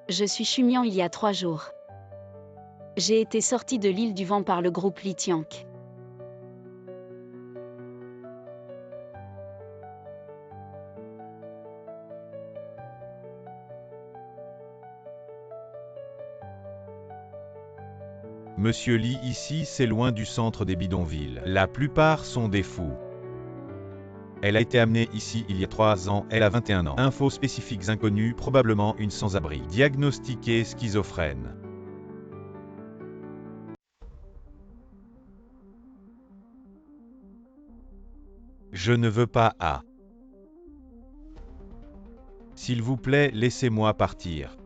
Je suis Chumian il y a 3 jours. J'ai été sorti de l'île du vent par le groupe Litiank. Monsieur Lee, ici, c'est loin du centre des bidonvilles. La plupart sont des fous. Elle a été amenée ici il y a 3 ans, elle a 21 ans. Infos spécifiques inconnues, probablement une sans-abri. Diagnostiquée schizophrène. Je ne veux pas à. S'il vous plaît, laissez-moi partir.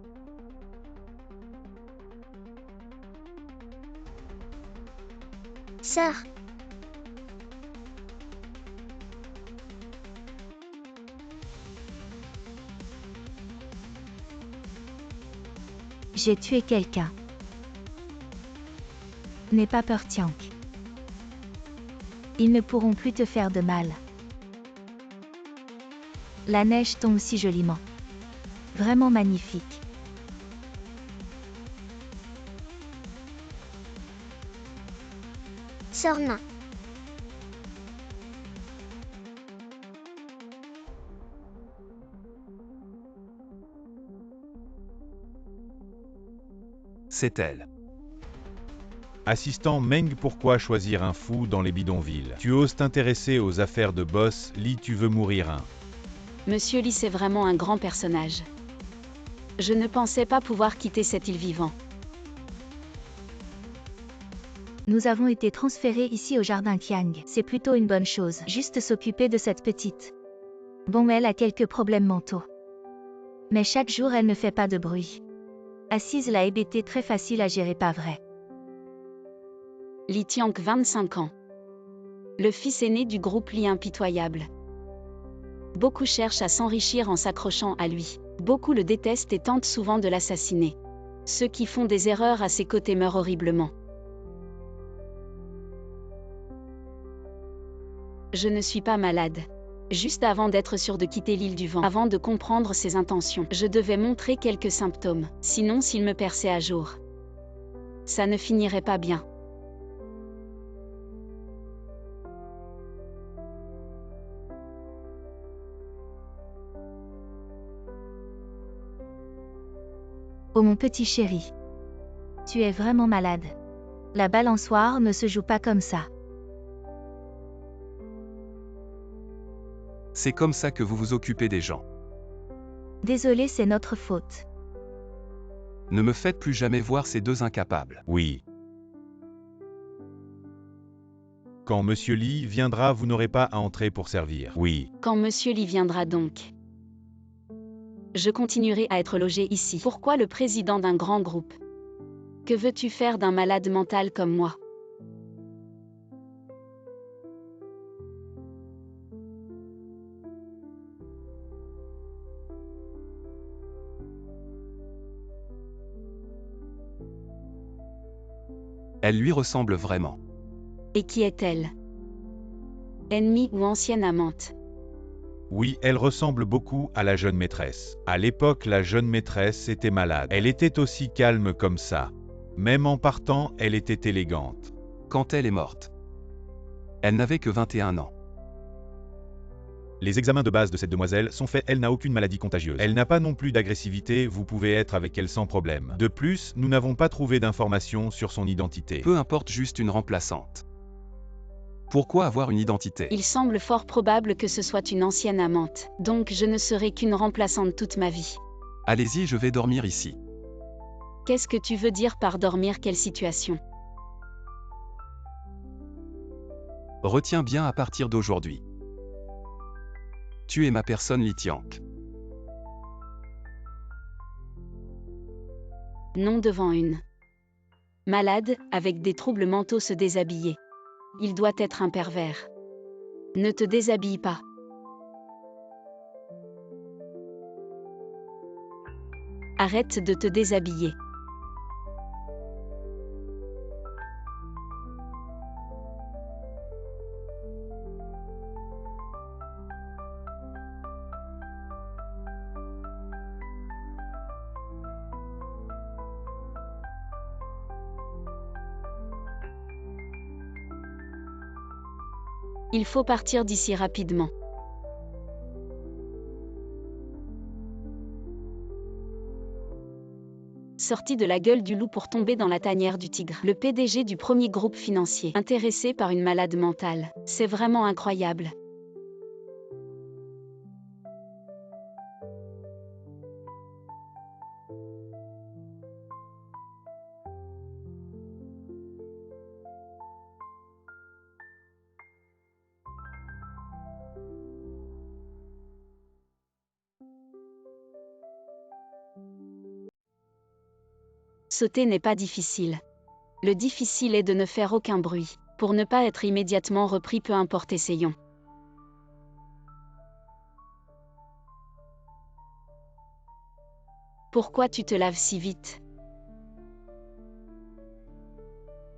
Sœur, J'ai tué quelqu'un. N'aie pas peur, Tiank. Ils ne pourront plus te faire de mal. La neige tombe si joliment. Vraiment magnifique. sœur nain. C'est elle. Assistant Meng, pourquoi choisir un fou dans les bidonvilles? Tu oses t'intéresser aux affaires de boss, Lee, tu veux mourir hein? Monsieur Lee, c'est vraiment un grand personnage. Je ne pensais pas pouvoir quitter cette île vivant. Nous avons été transférés ici au jardin Kiang. C'est plutôt une bonne chose. Juste s'occuper de cette petite. Bon, elle a quelques problèmes mentaux. Mais chaque jour, elle ne fait pas de bruit. Assise la hébété très facile à gérer, pas vrai? Litiank, 25 ans. Le fils aîné du groupe Lee impitoyable. Beaucoup cherchent à s'enrichir en s'accrochant à lui. Beaucoup le détestent et tentent souvent de l'assassiner. Ceux qui font des erreurs à ses côtés meurent horriblement. Je ne suis pas malade. Juste avant d'être sûr de quitter l'île du vent, avant de comprendre ses intentions, je devais montrer quelques symptômes. Sinon, s'il me perçait à jour, ça ne finirait pas bien. Oh mon petit chéri. Tu es vraiment malade. La balançoire ne se joue pas comme ça. C'est comme ça que vous vous occupez des gens. Désolé, c'est notre faute. Ne me faites plus jamais voir ces deux incapables. Oui. Quand Monsieur Lee viendra, vous n'aurez pas à entrer pour servir. Oui. Quand Monsieur Lee viendra donc, je continuerai à être logé ici. Pourquoi le président d'un grand groupe? Que veux-tu faire d'un malade mental comme moi? Elle lui ressemble vraiment. Et qui est-elle? Ennemie ou ancienne amante? Oui, elle ressemble beaucoup à la jeune maîtresse. À l'époque, la jeune maîtresse était malade. Elle était aussi calme comme ça. Même en partant, elle était élégante. Quand elle est morte, elle n'avait que 21 ans. Les examens de base de cette demoiselle sont faits, elle n'a aucune maladie contagieuse. Elle n'a pas non plus d'agressivité, vous pouvez être avec elle sans problème. De plus, nous n'avons pas trouvé d'informations sur son identité. Peu importe, juste une remplaçante. Pourquoi avoir une identité? Il semble fort probable que ce soit une ancienne amante, donc je ne serai qu'une remplaçante toute ma vie. Allez-y, je vais dormir ici. Qu'est-ce que tu veux dire par dormir? Quelle situation? Retiens bien à partir d'aujourd'hui. Tu es ma personne Litiank. Non devant une malade, avec des troubles mentaux se déshabiller. Il doit être un pervers. Ne te déshabille pas. Arrête de te déshabiller. Il faut partir d'ici rapidement. Sorti de la gueule du loup pour tomber dans la tanière du tigre. Le PDG du premier groupe financier, intéressé par une malade mentale. C'est vraiment incroyable. Sauter n'est pas difficile. Le difficile est de ne faire aucun bruit, pour ne pas être immédiatement repris peu importe essayons. Pourquoi tu te laves si vite?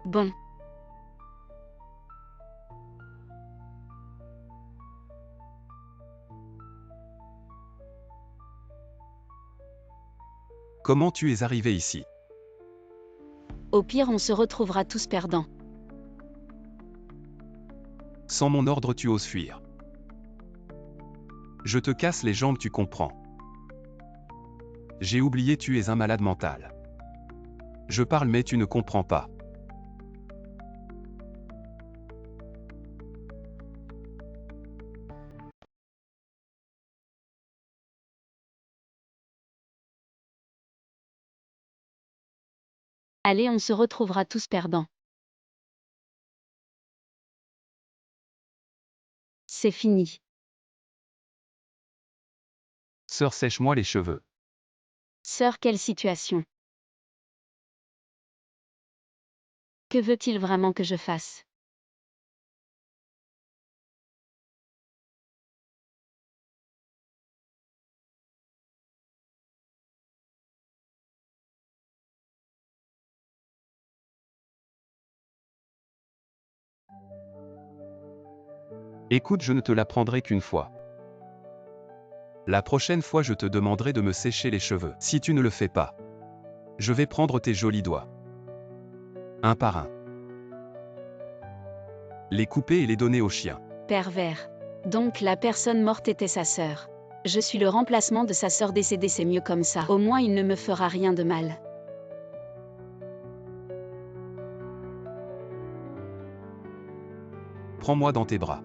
Bon. Comment tu es arrivé ici? Au pire on se retrouvera tous perdants. Sans mon ordre tu oses fuir. Je te casse les jambes, tu comprends. J'ai oublié, tu es un malade mental. Je parle mais tu ne comprends pas. Allez, on se retrouvera tous perdants. C'est fini. Sœur, sèche-moi les cheveux. Sœur, quelle situation? Que veut-il vraiment que je fasse? Écoute, je ne te l'apprendrai qu'une fois. La prochaine fois, je te demanderai de me sécher les cheveux. Si tu ne le fais pas, je vais prendre tes jolis doigts, un par un, les couper et les donner au chien. Pervers. Donc la personne morte était sa sœur. Je suis le remplacement de sa sœur décédée, c'est mieux comme ça. Au moins il ne me fera rien de mal. Prends-moi dans tes bras.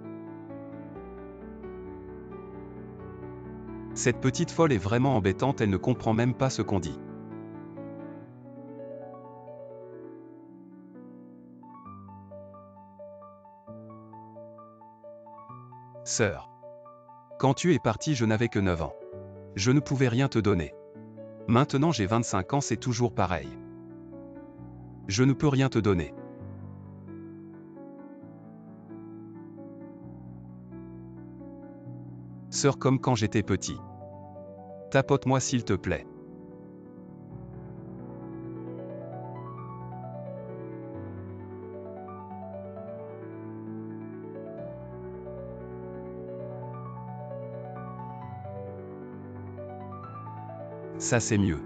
Cette petite folle est vraiment embêtante, elle ne comprend même pas ce qu'on dit. Sœur. Quand tu es partie, je n'avais que 9 ans. Je ne pouvais rien te donner. Maintenant j'ai 25 ans, c'est toujours pareil. Je ne peux rien te donner. Sœur, comme quand j'étais petit. Tapote-moi s'il te plaît. Ça c'est mieux.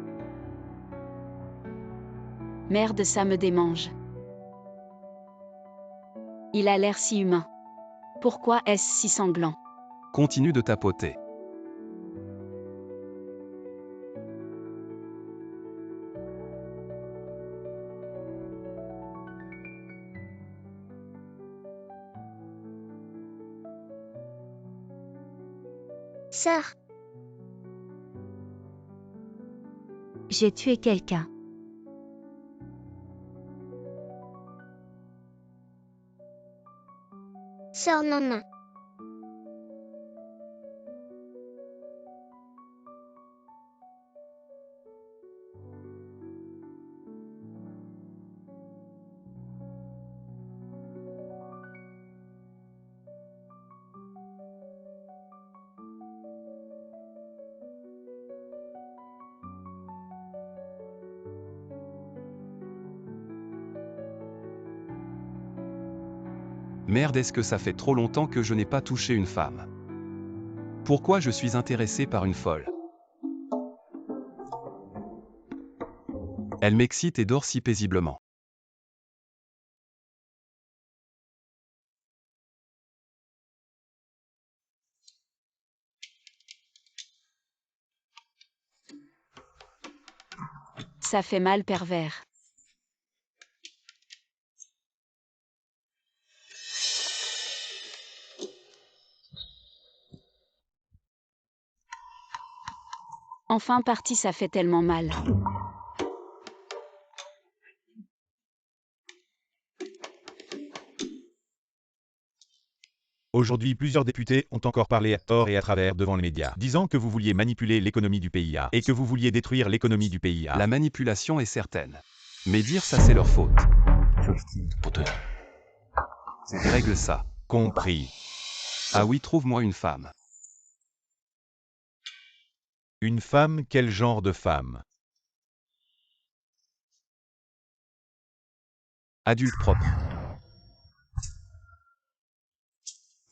Merde, ça me démange. Il a l'air si humain. Pourquoi est-ce si sanglant? Continue de tapoter. Sœur. J'ai tué quelqu'un. Sœur, non. Merde, est-ce que ça fait trop longtemps que je n'ai pas touché une femme? Pourquoi je suis intéressé par une folle? Elle m'excite et dort si paisiblement. Ça fait mal pervers. Enfin parti, ça fait tellement mal. Aujourd'hui, plusieurs députés ont encore parlé à tort et à travers devant les médias, disant que vous vouliez manipuler l'économie du PIA et que vous vouliez détruire l'économie du PIA. La manipulation est certaine. Mais dire ça c'est leur faute. Règle ça. Compris. Ah oui, trouve-moi une femme. Une femme, quel genre de femme? Adulte propre.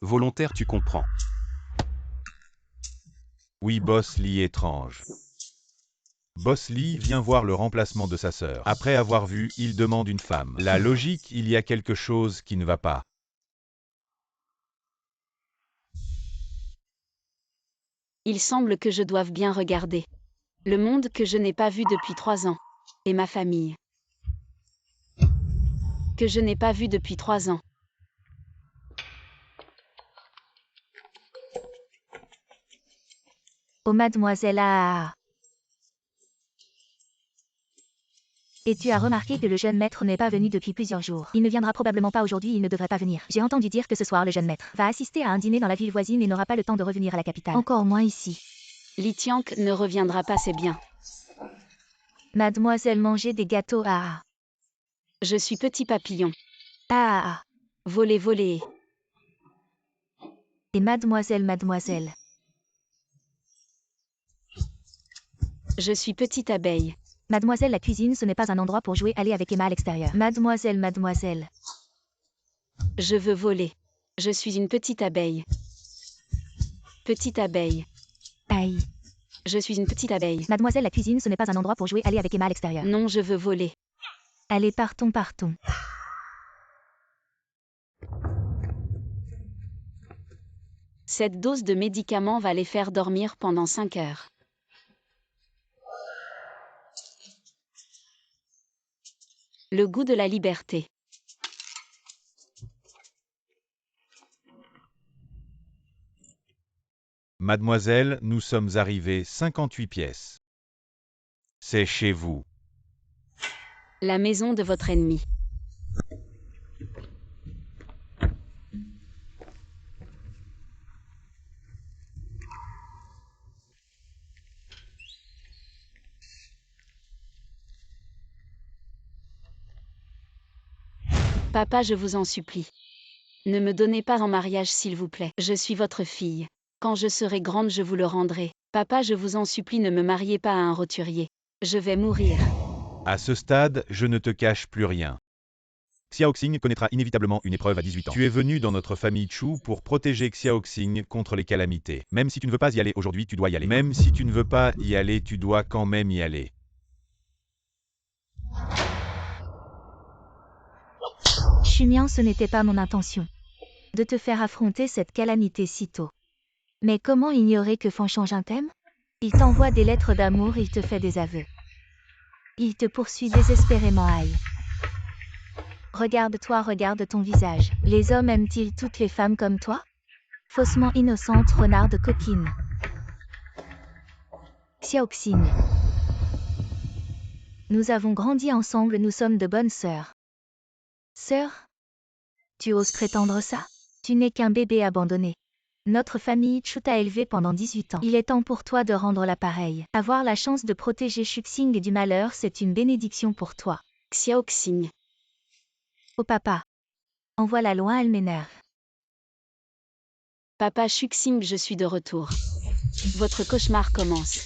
Volontaire, tu comprends. Oui, Boss Lee étrange. Boss Lee vient voir le remplacement de sa sœur. Après avoir vu, il demande une femme. La logique, il y a quelque chose qui ne va pas. Il semble que je doive bien regarder. Le monde que je n'ai pas vu depuis 3 ans. Et ma famille. Que je n'ai pas vu depuis 3 ans. Oh mademoiselle ah. Et tu as remarqué que le jeune maître n'est pas venu depuis plusieurs jours. Il ne viendra probablement pas aujourd'hui, il ne devrait pas venir. J'ai entendu dire que ce soir le jeune maître va assister à un dîner dans la ville voisine et n'aura pas le temps de revenir à la capitale. Encore moins ici. Li Tiank ne reviendra pas, c'est bien. Mademoiselle mangeait des gâteaux ah. Je suis petit papillon. Ah. Voler, voler. Et mademoiselle. Je suis petite abeille. Mademoiselle, la cuisine, ce n'est pas un endroit pour jouer, allez avec Emma à l'extérieur. Mademoiselle. Je veux voler. Je suis une petite abeille. Petite abeille. Aïe. Je suis une petite abeille. Mademoiselle, la cuisine, ce n'est pas un endroit pour jouer, allez avec Emma à l'extérieur. Non, je veux voler. Allez, partons. Cette dose de médicaments va les faire dormir pendant 5 heures. Le goût de la liberté. Mademoiselle, nous sommes arrivés 58 pièces. C'est chez vous. La maison de votre ennemi. Papa, je vous en supplie. Ne me donnez pas en mariage, s'il vous plaît. Je suis votre fille. Quand je serai grande, je vous le rendrai. Papa, je vous en supplie, ne me mariez pas à un roturier. Je vais mourir. À ce stade, je ne te cache plus rien. Xiaoxing connaîtra inévitablement une épreuve à 18 ans. Tu es venu dans notre famille Chu pour protéger Xiaoxing contre les calamités. Même si tu ne veux pas y aller aujourd'hui, tu dois y aller. Même si tu ne veux pas y aller, tu dois quand même y aller. Chumian, ce n'était pas mon intention de te faire affronter cette calamité si tôt. Mais comment ignorer que Fan change un thème? Il t'envoie des lettres d'amour, il te fait des aveux. Il te poursuit désespérément, aïe. Regarde-toi, regarde ton visage. Les hommes aiment-ils toutes les femmes comme toi? Faussement innocente, renarde coquine. Xiaoxing. Nous avons grandi ensemble, nous sommes de bonnes sœurs. Sœur? Tu oses prétendre ça? Tu n'es qu'un bébé abandonné. Notre famille Chu t'a élevé pendant 18 ans. Il est temps pour toi de rendre l'appareil. Avoir la chance de protéger Xuxing du malheur, c'est une bénédiction pour toi. Xiaoxing. Oh papa. Envoie-la loin, elle m'énerve. Papa Xuxing, je suis de retour. Votre cauchemar commence.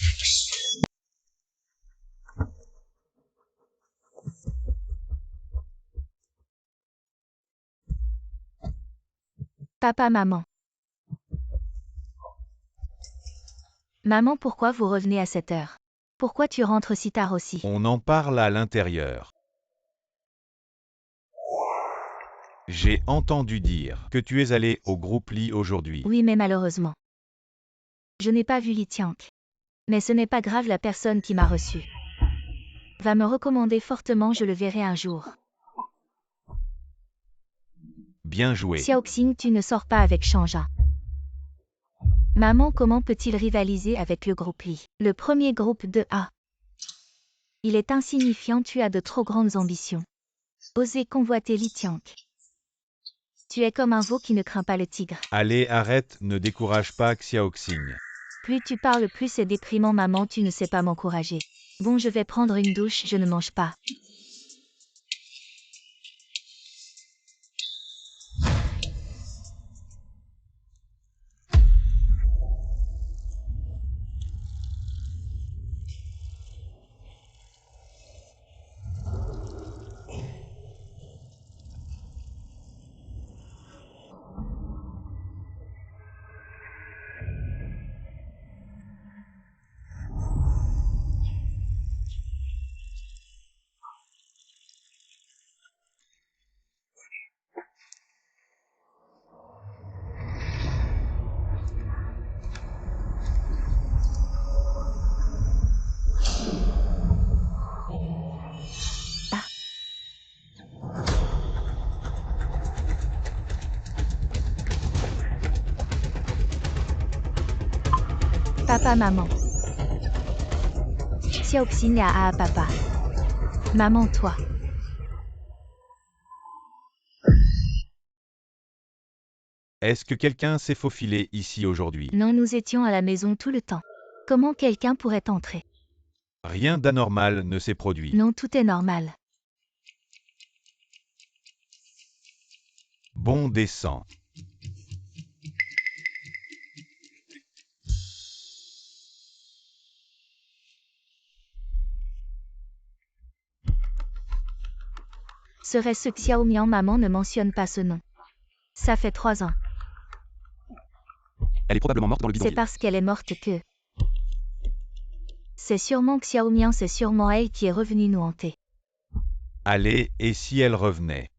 Papa, maman. Maman, pourquoi vous revenez à cette heure? Pourquoi tu rentres si tard aussi? On en parle à l'intérieur. J'ai entendu dire que tu es allé au groupe Li aujourd'hui. Oui, mais malheureusement. Je n'ai pas vu Li Tiank. Mais ce n'est pas grave, la personne qui m'a reçu. Va me recommander fortement, je le verrai un jour. Bien joué. Xiaoxing, tu ne sors pas avec Shanja. Maman, comment peut-il rivaliser avec le groupe Li? Le premier groupe de A. Il est insignifiant, tu as de trop grandes ambitions. Oser convoiter Li Tianq. Tu es comme un veau qui ne craint pas le tigre. Allez, arrête, ne décourage pas Xiaoxing. Plus tu parles, plus c'est déprimant, maman, tu ne sais pas m'encourager. Bon, je vais prendre une douche, je ne mange pas. Papa, maman. Xiaoxing à papa. Maman, toi. Est-ce que quelqu'un s'est faufilé ici aujourd'hui? Non, nous étions à la maison tout le temps. Comment quelqu'un pourrait entrer? Rien d'anormal ne s'est produit. Non, tout est normal. Bon, descends. Serait-ce que Xiaomian, maman ne mentionne pas ce nom? Ça fait 3 ans. Elle est probablement morte dans le C'est bidonville. parce qu'elle est morte que... C'est sûrement Xiaomian, c'est sûrement elle qui est revenue nous hanter. Allez, et si elle revenait?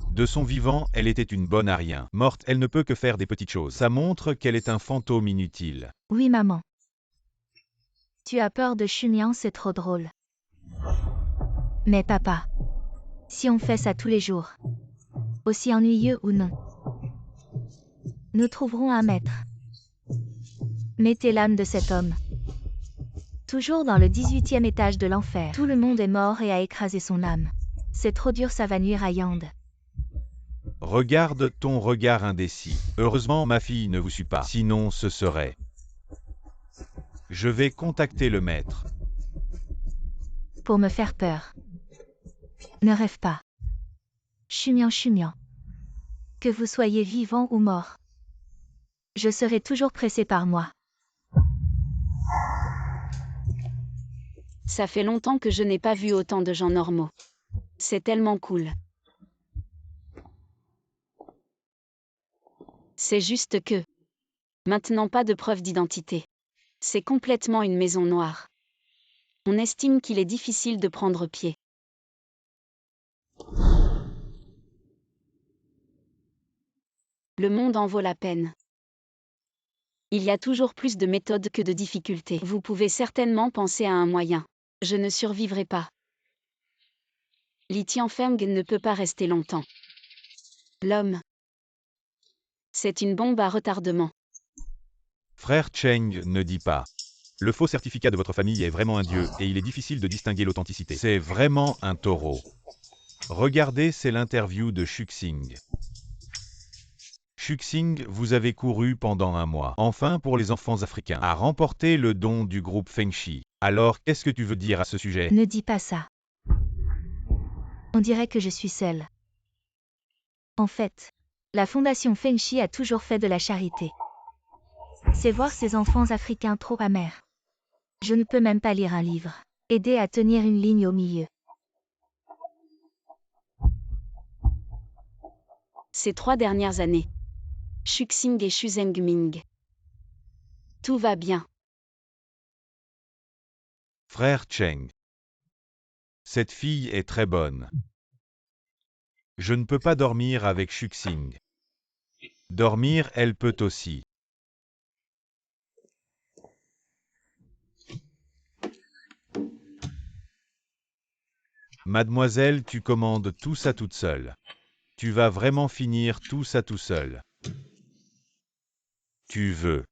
De son vivant, elle était une bonne à rien. Morte, elle ne peut que faire des petites choses. Ça montre qu'elle est un fantôme inutile. Oui, maman. Tu as peur de Xumian, c'est trop drôle. Mais papa, si on fait ça tous les jours, aussi ennuyeux ou non, nous trouverons un maître. Mettez l'âme de cet homme. Toujours dans le 18e étage de l'enfer. Tout le monde est mort et a écrasé son âme. C'est trop dur, ça va nuire à Yande. Regarde ton regard indécis. Heureusement, ma fille ne vous suit pas. Sinon, ce serait... Je vais contacter le maître. Pour me faire peur. Ne rêve pas. Xumian. Que vous soyez vivant ou mort. Je serai toujours pressé par moi. Ça fait longtemps que je n'ai pas vu autant de gens normaux. C'est tellement cool. C'est juste que... Maintenant pas de preuve d'identité. C'est complètement une maison noire. On estime qu'il est difficile de prendre pied. Le monde en vaut la peine. Il y a toujours plus de méthodes que de difficultés. Vous pouvez certainement penser à un moyen. Je ne survivrai pas. Li Tianfeng ne peut pas rester longtemps. L'homme. C'est une bombe à retardement. Frère Cheng ne dit pas. Le faux certificat de votre famille est vraiment un dieu, et il est difficile de distinguer l'authenticité. C'est vraiment un taureau. Regardez, c'est l'interview de Xuxing. Xuxing, vous avez couru pendant 1 mois. Enfin, pour les enfants africains, à remporter le don du groupe Fengshi. Alors, qu'est-ce que tu veux dire à ce sujet? Ne dis pas ça. On dirait que je suis seule. En fait, la fondation Fengshi a toujours fait de la charité. C'est voir ces enfants africains trop amers. Je ne peux même pas lire un livre. Aider à tenir une ligne au milieu. Ces 3 dernières années. Xuxing et Xuzengming. Tout va bien. Frère Cheng. Cette fille est très bonne. Je ne peux pas dormir avec Xuxing. Dormir, elle peut aussi. Mademoiselle, tu commandes tout ça toute seule. Tu vas vraiment finir tout ça tout seul. Tu veux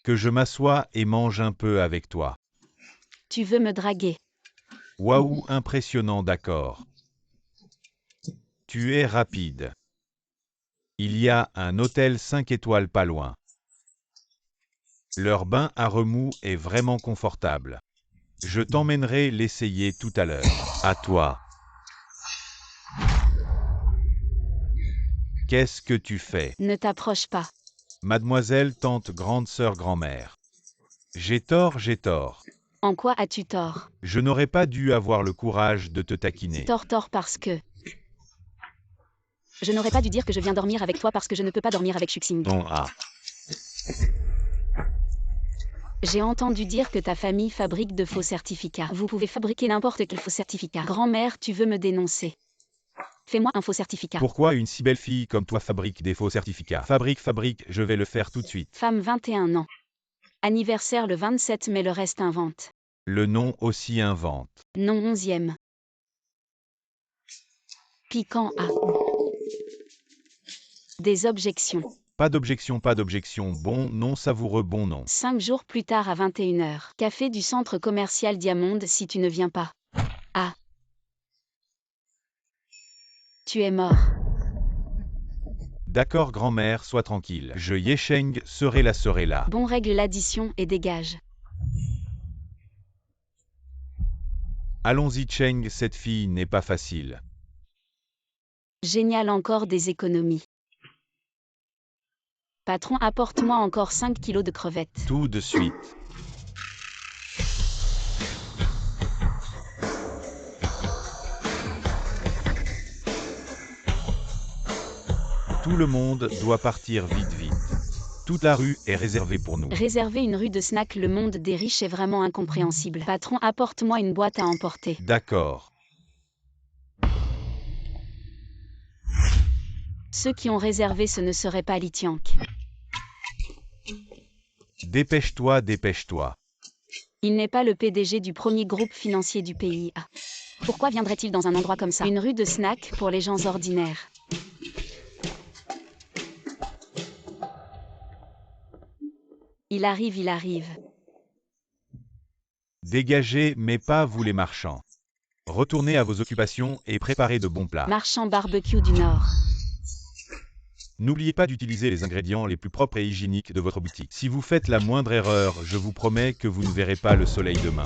que je m'assoie et mange un peu avec toi. Tu veux me draguer. Waouh, impressionnant, d'accord. Tu es rapide. Il y a un hôtel 5 étoiles pas loin. Leur bain à remous est vraiment confortable. Je t'emmènerai l'essayer tout à l'heure. À toi. Qu'est-ce que tu fais? Ne t'approche pas. Mademoiselle, tante, grande sœur, grand-mère. J'ai tort, j'ai tort. En quoi as-tu tort? Je n'aurais pas dû avoir le courage de te taquiner. Tort parce que... Je n'aurais pas dû dire que je viens dormir avec toi parce que je ne peux pas dormir avec Xuxing. Bon, ah. J'ai entendu dire que ta famille fabrique de faux certificats. Vous pouvez fabriquer n'importe quel faux certificat. Grand-mère, tu veux me dénoncer. Fais-moi un faux certificat. Pourquoi une si belle fille comme toi fabrique des faux certificats? Fabrique, je vais le faire tout de suite. Femme 21 ans. Anniversaire le 27 mai, le reste invente. Le nom aussi invente. Non 11e. Piquant à. Des objections. Pas d'objection, bon non savoureux, bon non. 5 jours plus tard à 21h. Café du centre commercial Diamond si tu ne viens pas. Ah. Tu es mort. D'accord grand-mère, sois tranquille. Je Yesheng, serai là. Bon, règle l'addition et dégage. Allons-y Cheng, cette fille n'est pas facile. Génial, encore des économies. Patron, apporte-moi encore 5 kilos de crevettes. Tout de suite. Tout le monde doit partir vite. Toute la rue est réservée pour nous. Réserver une rue de snack, le monde des riches est vraiment incompréhensible. Patron, apporte-moi une boîte à emporter. D'accord. Ceux qui ont réservé, ce ne serait pas Litiank. Dépêche-toi. Il n'est pas le PDG du premier groupe financier du pays. Ah. Pourquoi viendrait-il dans un endroit comme ça? Une rue de snack pour les gens ordinaires. Il arrive. Dégagez, mais pas vous les marchands. Retournez à vos occupations et préparez de bons plats. Marchand barbecue du Nord. N'oubliez pas d'utiliser les ingrédients les plus propres et hygiéniques de votre boutique. Si vous faites la moindre erreur, je vous promets que vous ne verrez pas le soleil demain.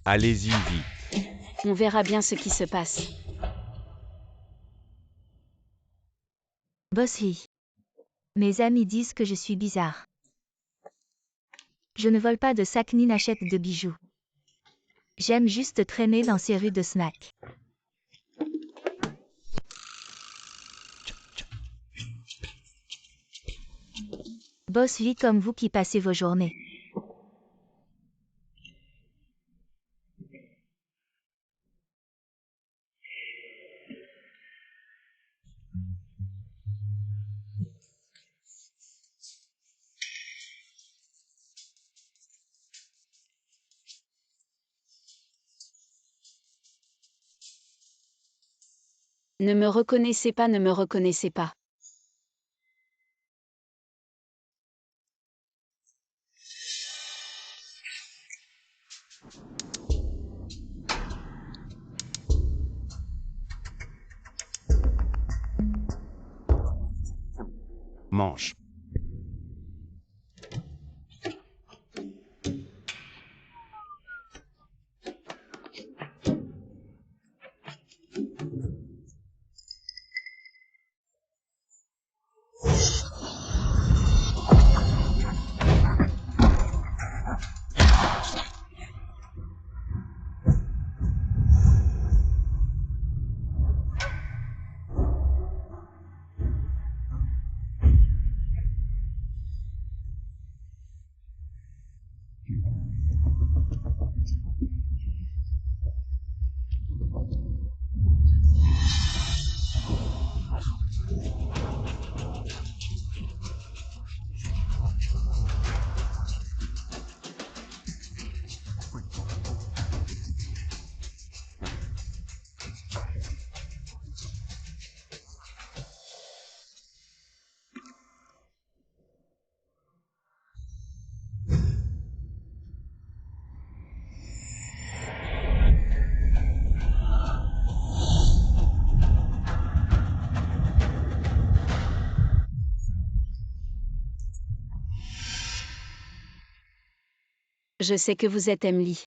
Allez-y vite. On verra bien ce qui se passe. Bossy. Mes amis disent que je suis bizarre. Je ne vole pas de sacs ni n'achète de bijoux. J'aime juste traîner dans ces rues de snack. Boss vit comme vous qui passez vos journées. Ne me reconnaissez pas. Mange. Je sais que vous êtes Emily.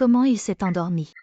Comment il s'est endormi?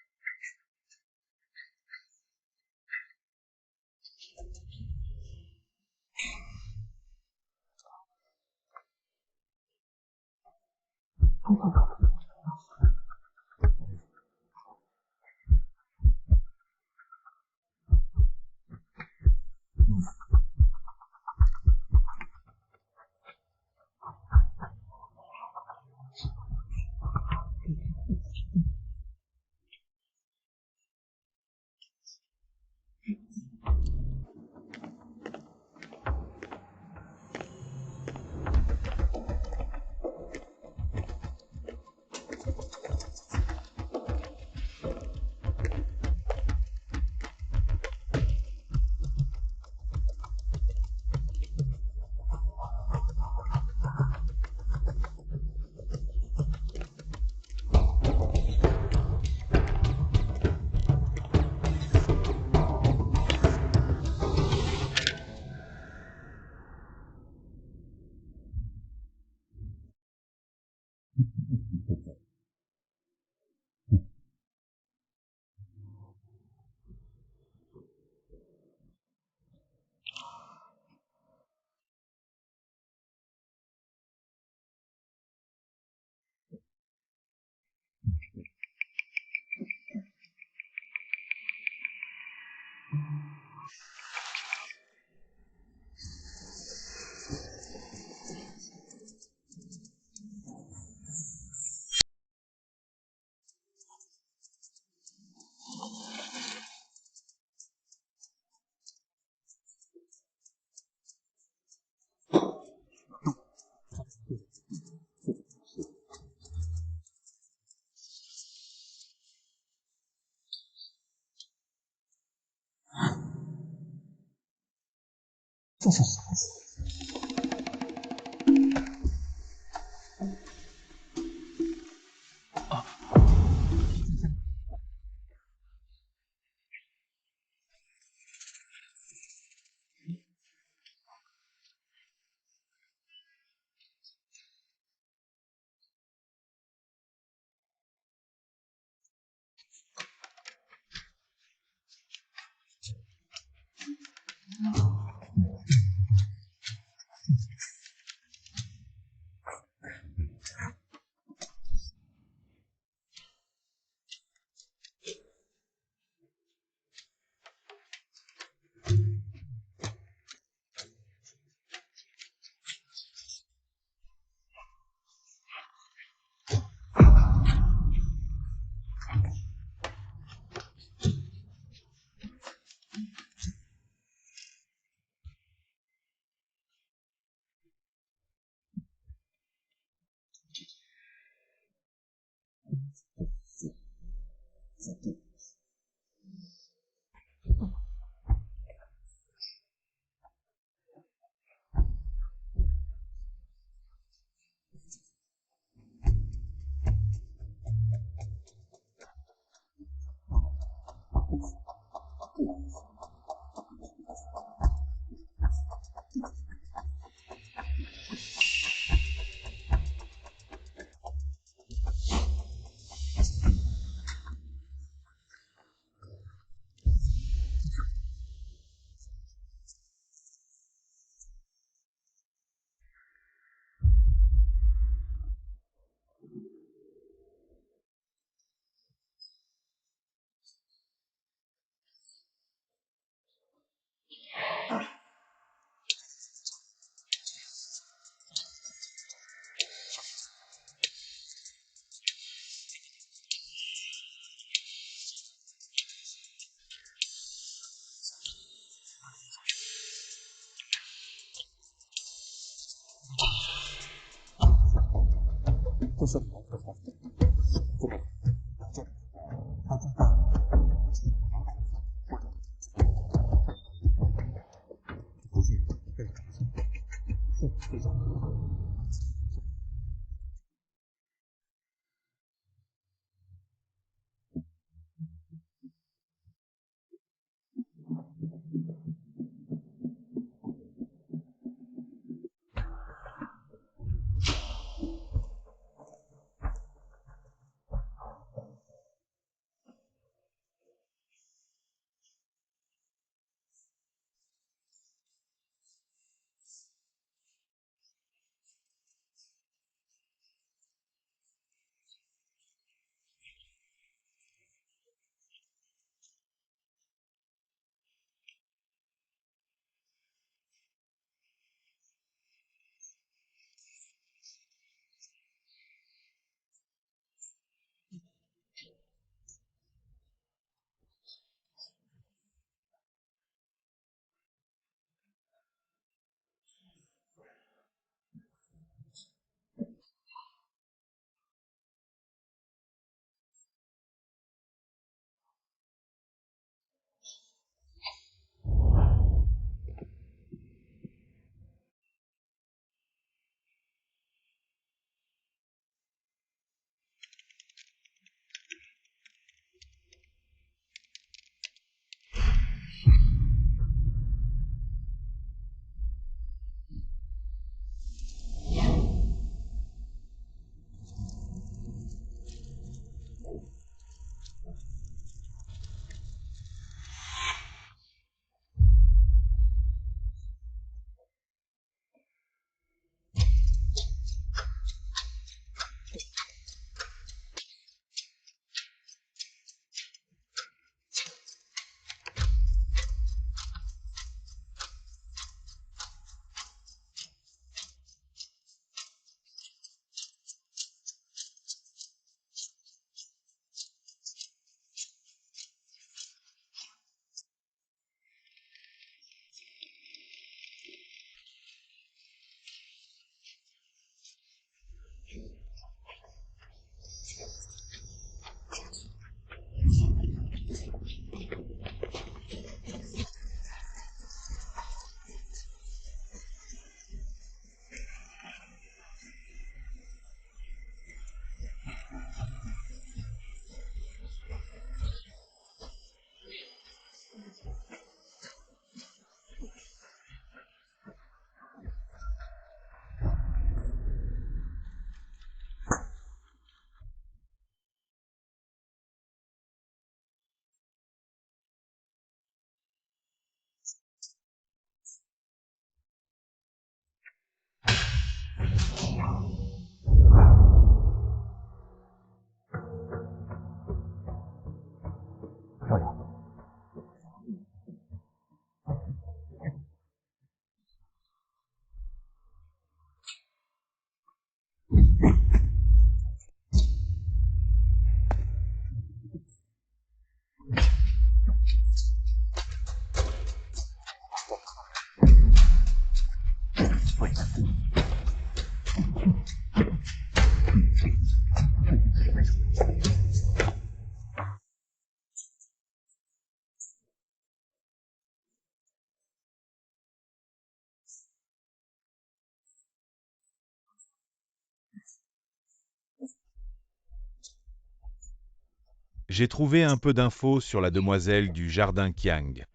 J'ai trouvé un peu d'infos sur la demoiselle du jardin Qiang.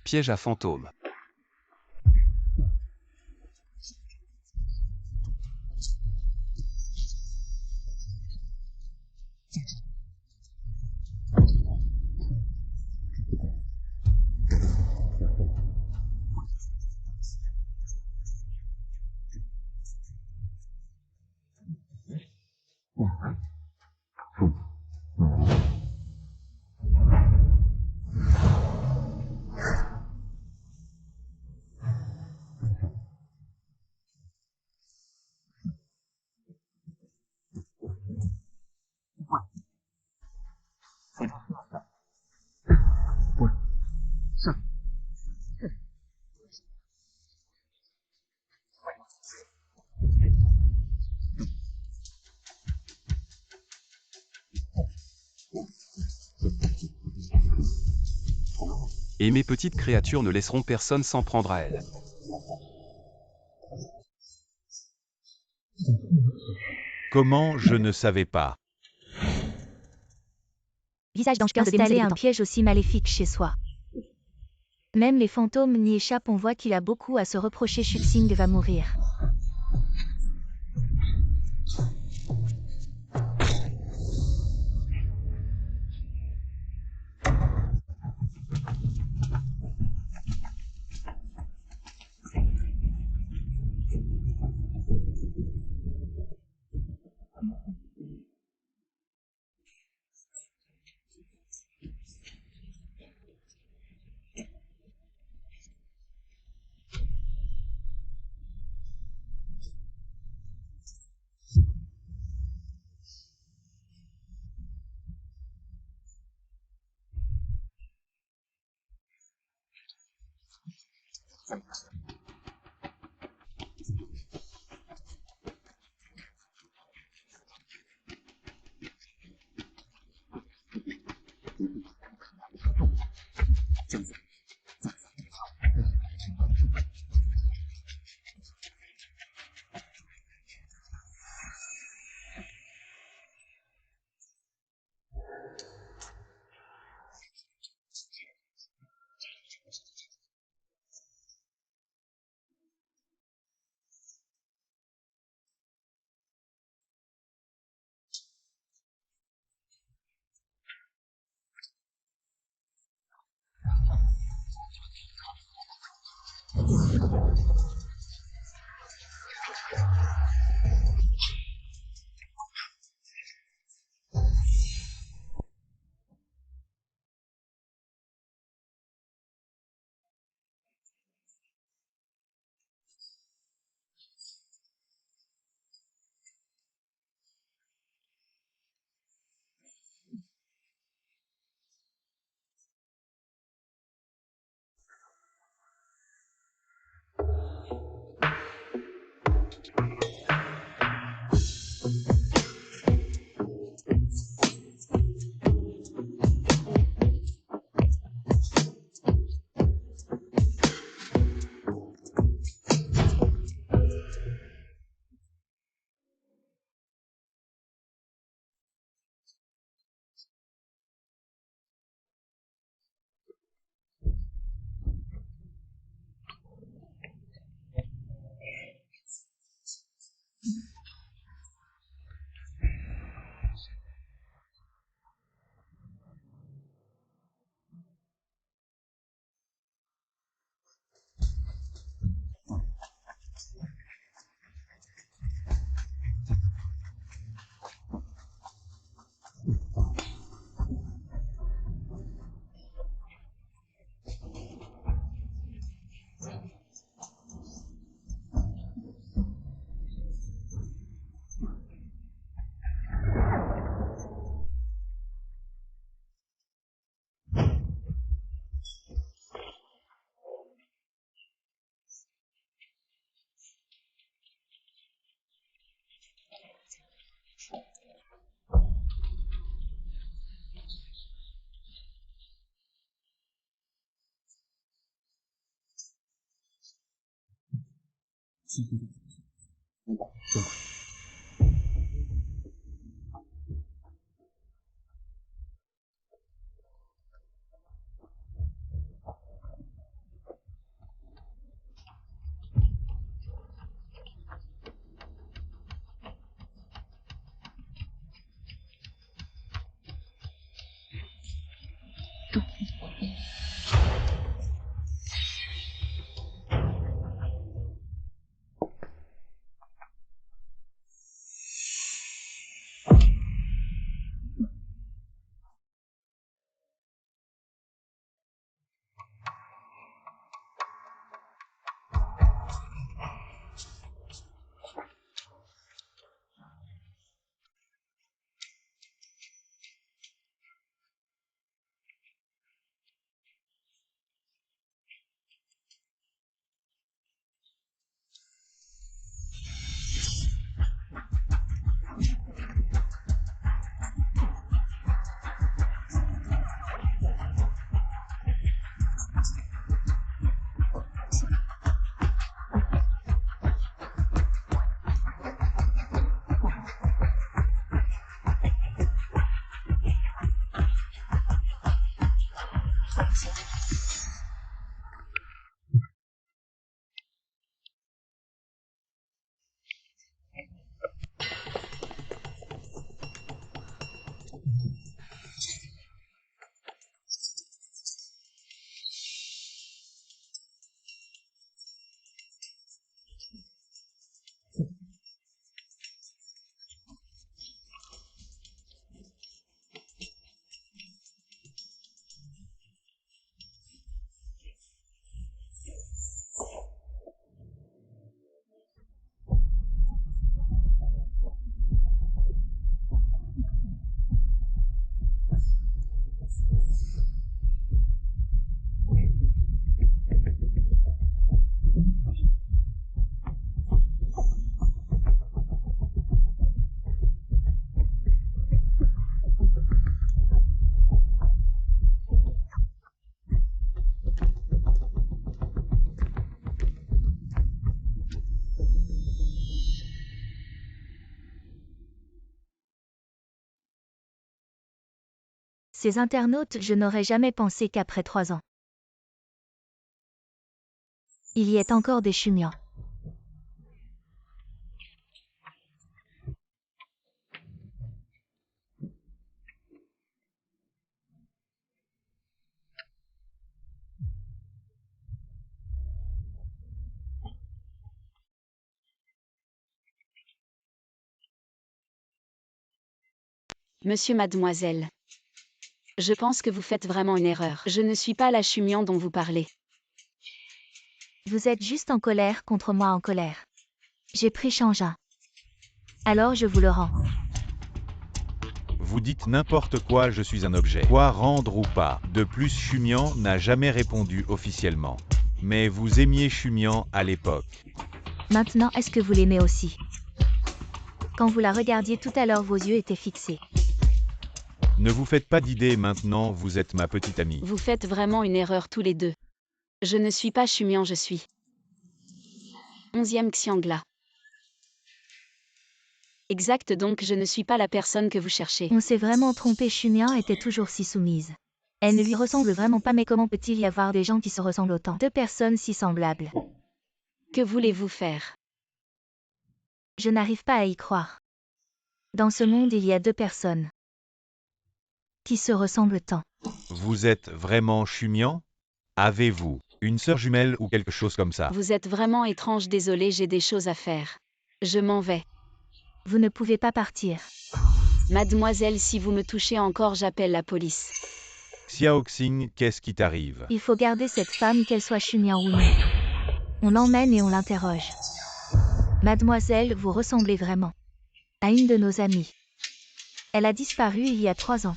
Piège à fantôme. Et mes petites créatures ne laisseront personne s'en prendre à elles. Comment je ne savais pas? Visage d'ange cœur de démon Installer un débutant. Piège aussi maléfique chez soi. Même les fantômes n'y échappent, on voit qu'il a beaucoup à se reprocher. Shuxing va mourir. Ces internautes, je n'aurais jamais pensé qu'après 3 ans, il y ait encore des Chumians. Monsieur, mademoiselle. Je pense que vous faites vraiment une erreur. Je ne suis pas la Chumian dont vous parlez. Vous êtes juste en colère contre moi en colère. J'ai pris Changin. Alors je vous le rends. Vous dites n'importe quoi, je suis un objet. Quoi rendre ou pas. De plus, Chumian n'a jamais répondu officiellement. Mais vous aimiez Chumian à l'époque. Maintenant, est-ce que vous l'aimez aussi? Quand vous la regardiez tout à l'heure, vos yeux étaient fixés. Ne vous faites pas d'idées maintenant, vous êtes ma petite amie. Vous faites vraiment une erreur tous les deux. Je ne suis pas Chumian, je suis 11e Xiangla. Exact, donc je ne suis pas la personne que vous cherchez. On s'est vraiment trompé, Chumian était toujours si soumise. Elle ne lui ressemble vraiment pas, mais comment peut-il y avoir des gens qui se ressemblent autant? 2 personnes si semblables. Que voulez-vous faire? Je n'arrive pas à y croire. Dans ce monde, il y a 2 personnes qui se ressemblent tant. Vous êtes vraiment Chumian? Avez-vous une sœur jumelle ou quelque chose comme ça? Vous êtes vraiment étrange, désolé, j'ai des choses à faire. Je m'en vais. Vous ne pouvez pas partir. Mademoiselle, si vous me touchez encore, j'appelle la police. Xiaoxing, qu'est-ce qui t'arrive? Il faut garder cette femme, qu'elle soit Chumian ou non. On l'emmène et on l'interroge. Mademoiselle, vous ressemblez vraiment à une de nos amies. Elle a disparu il y a 3 ans.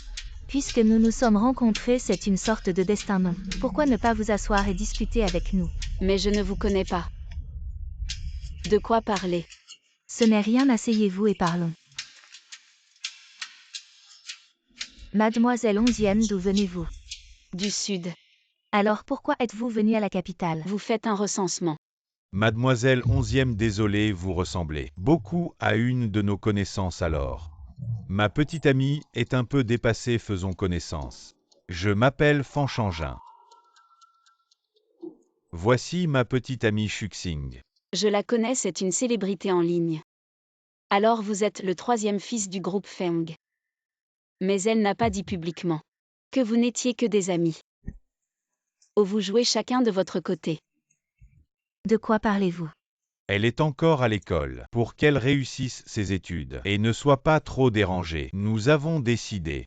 Puisque nous nous sommes rencontrés, c'est une sorte de destin, non? Pourquoi ne pas vous asseoir et discuter avec nous? Mais je ne vous connais pas. De quoi parler? Ce n'est rien, asseyez-vous et parlons. Mademoiselle 11e, d'où venez-vous? Du sud. Alors pourquoi êtes-vous venue à la capitale? Vous faites un recensement. Mademoiselle 11e, désolé, vous ressemblez beaucoup à une de nos connaissances alors. Ma petite amie est un peu dépassée, faisons connaissance. Je m'appelle Fan Changin. Voici ma petite amie Xuxing. Je la connais, c'est une célébrité en ligne. Alors vous êtes le 3e fils du groupe Feng. Mais elle n'a pas dit publiquement que vous n'étiez que des amis. Ou vous jouez chacun de votre côté. De quoi parlez-vous? Elle est encore à l'école. Pour qu'elle réussisse ses études et ne soit pas trop dérangée, nous avons décidé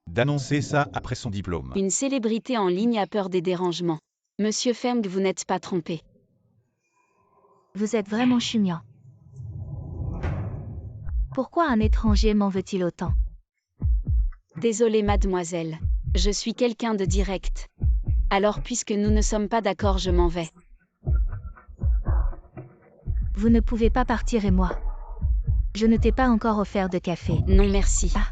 d'annoncer ça après son diplôme. Une célébrité en ligne a peur des dérangements. Monsieur Feng, vous n'êtes pas trompé. Vous êtes vraiment chumant. Pourquoi un étranger m'en veut-il autant? Désolée mademoiselle. Je suis quelqu'un de direct. Alors puisque nous ne sommes pas d'accord, je m'en vais. Vous ne pouvez pas partir et moi. Je ne t'ai pas encore offert de café. Non merci. Ah.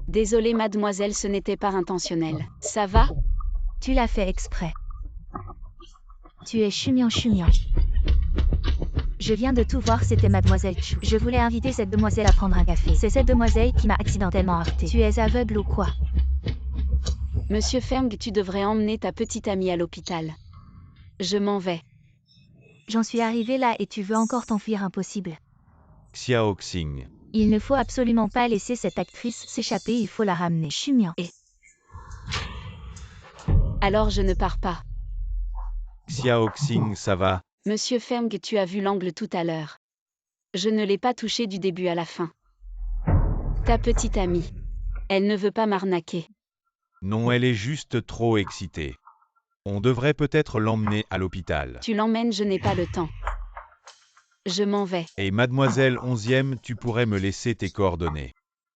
Désolée mademoiselle, ce n'était pas intentionnel. Ça va? Tu l'as fait exprès. Tu es chumant. Je viens de tout voir, c'était mademoiselle Chu. Je voulais inviter cette demoiselle à prendre un café. C'est cette demoiselle qui m'a accidentellement heurté. Tu es aveugle ou quoi? Monsieur Feng, tu devrais emmener ta petite amie à l'hôpital. Je m'en vais. J'en suis arrivée là et tu veux encore t'enfuir, impossible. Xiao Xing. Il ne faut absolument pas laisser cette actrice s'échapper, il faut la ramener. Chumant. Alors je ne pars pas. Xiao Xing, ça va? Monsieur Feng, tu as vu l'angle tout à l'heure. Je ne l'ai pas touché du début à la fin. Ta petite amie. Elle ne veut pas m'arnaquer. Non, elle est juste trop excitée. On devrait peut-être l'emmener à l'hôpital. Tu l'emmènes, je n'ai pas le temps. Je m'en vais. Et mademoiselle 11e, tu pourrais me laisser tes coordonnées.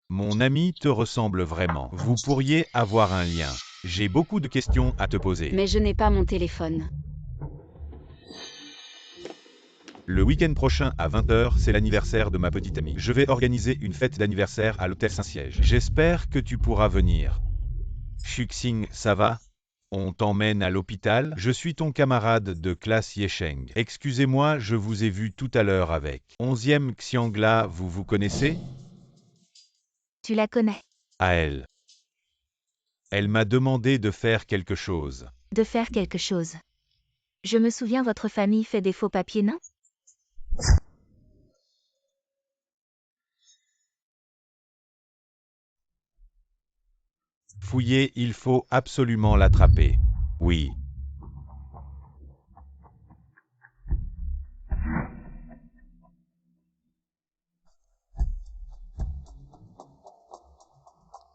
Mon ami te ressemble vraiment. Vous pourriez avoir un lien. J'ai beaucoup de questions à te poser. Mais je n'ai pas mon téléphone. Le week-end prochain à 20h, c'est l'anniversaire de ma petite amie. Je vais organiser une fête d'anniversaire à l'hôtel Saint-Siège. J'espère que tu pourras venir. Xuxing, ça va? On t'emmène à l'hôpital? Je suis ton camarade de classe Yesheng. Excusez-moi, je vous ai vu tout à l'heure avec 11e Xiangla, vous vous connaissez? Tu la connais. À elle. Elle m'a demandé de faire quelque chose. De faire quelque chose. Je me souviens, votre famille fait des faux papiers, non? Fouiller, il faut absolument l'attraper. Oui.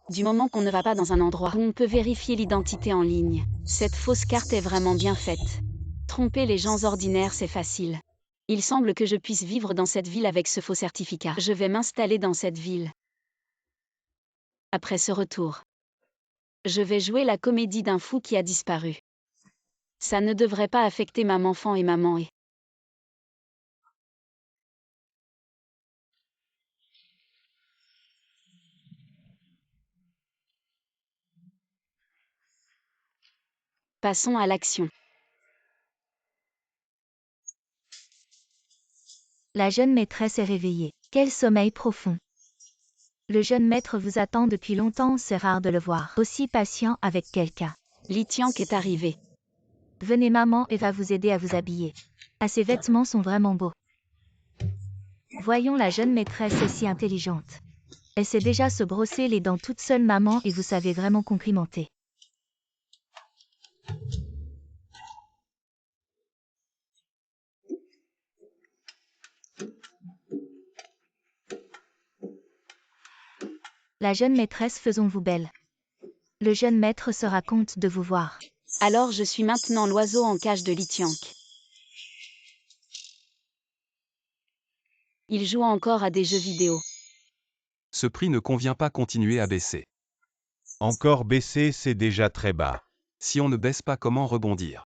Du moment qu'on ne va pas dans un endroit où on peut vérifier l'identité en ligne, cette fausse carte est vraiment bien faite. Tromper les gens ordinaires, c'est facile. Il semble que je puisse vivre dans cette ville avec ce faux certificat. Je vais m'installer dans cette ville. Après ce retour, je vais jouer la comédie d'un fou qui a disparu. Ça ne devrait pas affecter maman Fan et maman et. Passons à l'action. La jeune maîtresse est réveillée. Quel sommeil profond. Le jeune maître vous attend depuis longtemps, c'est rare de le voir aussi patient avec quelqu'un. Li Tiank est arrivé. Venez, maman et va vous aider à vous habiller. Ah, ces vêtements sont vraiment beaux. Voyons, la jeune maîtresse est si intelligente. Elle sait déjà se brosser les dents toute seule, maman, et vous savez vraiment complimenter. La jeune maîtresse, faisons-vous belle. Le jeune maître sera content de vous voir. Alors je suis maintenant l'oiseau en cage de Li Tiank. Il joue encore à des jeux vidéo. Ce prix ne convient pas, continuer à baisser. Encore baisser, c'est déjà très bas. Si on ne baisse pas, comment rebondir?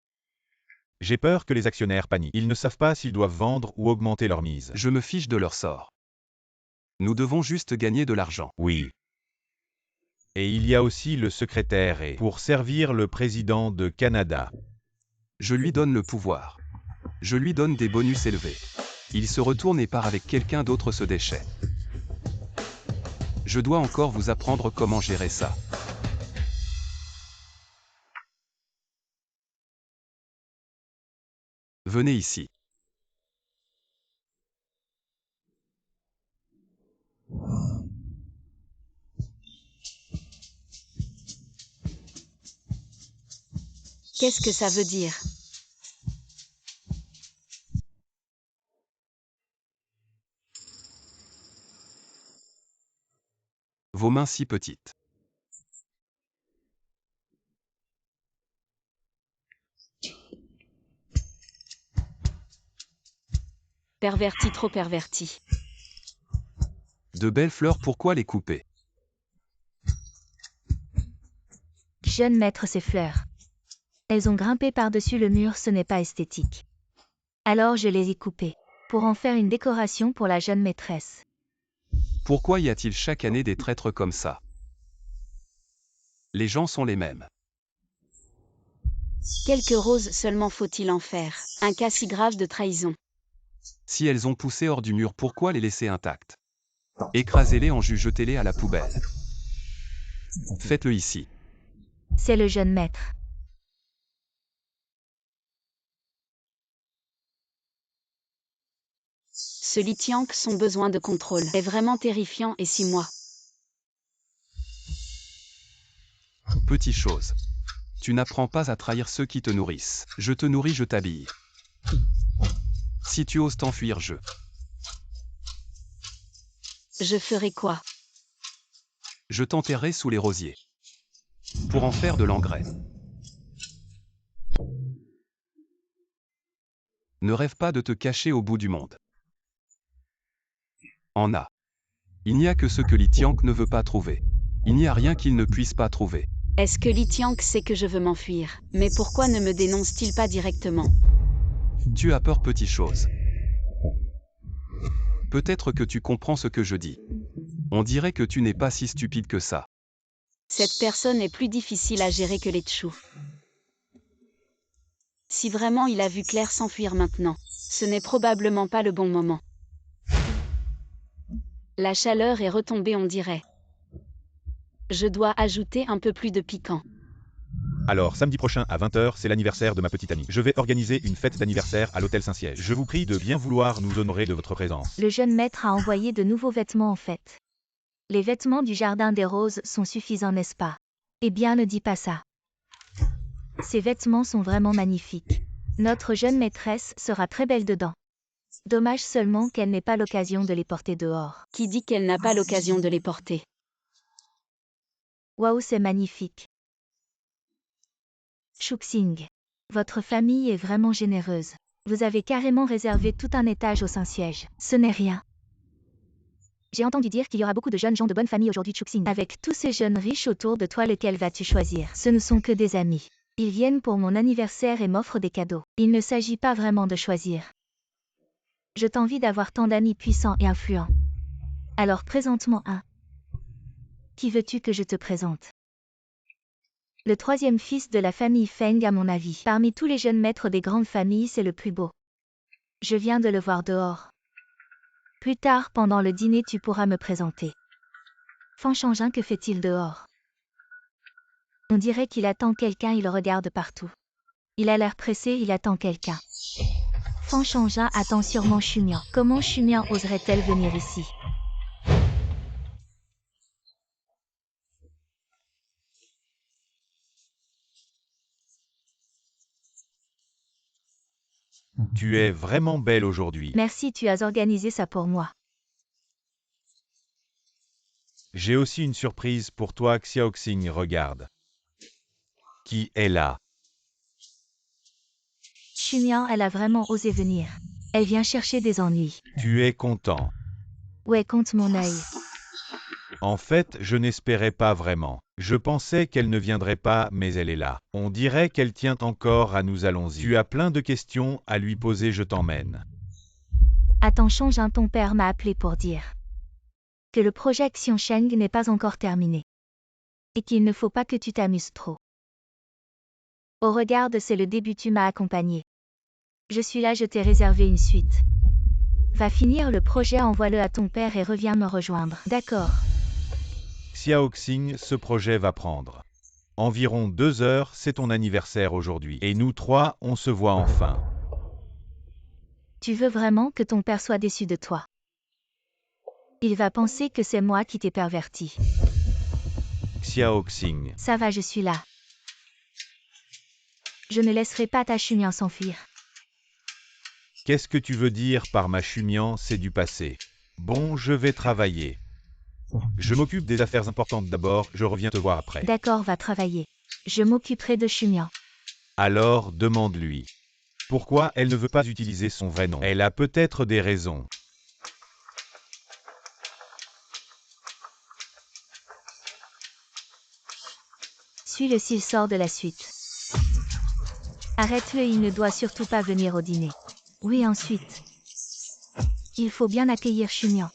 J'ai peur que les actionnaires paniquent. Ils ne savent pas s'ils doivent vendre ou augmenter leur mise. Je me fiche de leur sort. Nous devons juste gagner de l'argent. Oui. Et il y a aussi le secrétaire et pour servir le président de Canada. Je lui donne le pouvoir. Je lui donne des bonus élevés. Il se retourne et part avec quelqu'un d'autre ce déchet. Je dois encore vous apprendre comment gérer ça. Venez ici. Qu'est-ce que ça veut dire? Vos mains si petites. Perverti, trop perverti. De belles fleurs, pourquoi les couper? Jeune maître, ces fleurs. Elles ont grimpé par-dessus le mur, ce n'est pas esthétique. Alors je les ai coupées, pour en faire une décoration pour la jeune maîtresse. Pourquoi y a-t-il chaque année des traîtres comme ça? Les gens sont les mêmes. Quelques roses seulement faut-il en faire. Un cas si grave de trahison. Si elles ont poussé hors du mur, pourquoi les laisser intactes? Écrasez-les en jus, jetez-les à la poubelle. Faites-le ici. C'est le jeune maître. Ce Li Tianque, son besoin de contrôle est vraiment terrifiant et 6 mois. Petite chose. Tu n'apprends pas à trahir ceux qui te nourrissent. Je te nourris, je t'habille. Si tu oses t'enfuir, Je ferai quoi? je t'enterrerai sous les rosiers. Pour en faire de l'engrais. Ne rêve pas de te cacher au bout du monde. En a. Il n'y a que ce que Li Tianque ne veut pas trouver. Il n'y a rien qu'il ne puisse pas trouver. Est-ce que Li Tianque sait que je veux m'enfuir? Mais pourquoi ne me dénonce-t-il pas directement? Tu as peur, petite chose. Peut-être que tu comprends ce que je dis. On dirait que tu n'es pas si stupide que ça. Cette personne est plus difficile à gérer que les Tchou. Si vraiment il a vu clair s'enfuir maintenant, ce n'est probablement pas le bon moment. La chaleur est retombée, on dirait. Je dois ajouter un peu plus de piquant. Alors, samedi prochain à 20 h, c'est l'anniversaire de ma petite amie. Je vais organiser une fête d'anniversaire à l'hôtel Saint-Siège. Je vous prie de bien vouloir nous honorer de votre présence. Le jeune maître a envoyé de nouveaux vêtements en fait. Les vêtements du jardin des roses sont suffisants, n'est-ce pas? Eh bien, ne dis pas ça. Ces vêtements sont vraiment magnifiques. Notre jeune maîtresse sera très belle dedans. Dommage seulement qu'elle n'ait pas l'occasion de les porter dehors. Qui dit qu'elle n'a pas l'occasion de les porter? Waouh, c'est magnifique. Chuxing. Votre famille est vraiment généreuse. Vous avez carrément réservé tout un étage au Saint-Siège. Ce n'est rien. J'ai entendu dire qu'il y aura beaucoup de jeunes gens de bonne famille aujourd'hui, Chuxing. Avec tous ces jeunes riches autour de toi, lequel vas-tu choisir? Ce ne sont que des amis. Ils viennent pour mon anniversaire et m'offrent des cadeaux. Il ne s'agit pas vraiment de choisir. Je t'envie d'avoir tant d'amis puissants et influents. Alors présente-moi un. Qui veux-tu que je te présente? Le troisième fils de la famille Feng, à mon avis. Parmi tous les jeunes maîtres des grandes familles, c'est le plus beau. Je viens de le voir dehors. Plus tard, pendant le dîner, tu pourras me présenter. Fan Changin, que fait-il dehors? On dirait qu'il attend quelqu'un, il regarde partout. Il a l'air pressé, il attend quelqu'un. Fan Changin attend sûrement Xumian. Comment Xumian oserait-elle venir ici? Tu es vraiment belle aujourd'hui. Merci, tu as organisé ça pour moi. J'ai aussi une surprise pour toi, Xiaoxing, regarde. Qui est là? Xumian, elle a vraiment osé venir. Elle vient chercher des ennuis. Tu es content. Ouais, compte mon œil. En fait, je n'espérais pas vraiment. Je pensais qu'elle ne viendrait pas, mais elle est là. On dirait qu'elle tient encore à nous, allons-y. Tu as plein de questions à lui poser, je t'emmène. Attends, Changin, ton père m'a appelé pour dire que le projet Xiongsheng n'est pas encore terminé. Et qu'il ne faut pas que tu t'amuses trop. Oh regarde, c'est le début, tu m'as accompagné. Je suis là, je t'ai réservé une suite. Va finir le projet, envoie-le à ton père et reviens me rejoindre. D'accord. Xiaoxing, ce projet va prendre environ 2 heures, c'est ton anniversaire aujourd'hui. Et nous 3, on se voit enfin. Tu veux vraiment que ton père soit déçu de toi? Il va penser que c'est moi qui t'ai perverti. Xiaoxing. Ça va, je suis là. Je ne laisserai pas ta Chumian s'enfuir. Qu'est-ce que tu veux dire par ma Chumian, c'est du passé. Bon, je vais travailler. Je m'occupe des affaires importantes d'abord, je reviens te voir après. D'accord, va travailler. Je m'occuperai de Chumian. Alors, demande-lui. Pourquoi elle ne veut pas utiliser son vrai nom? Elle a peut-être des raisons. Suis-le s'il sort de la suite. Arrête-le, il ne doit surtout pas venir au dîner. Oui, ensuite. Il faut bien accueillir Chumian.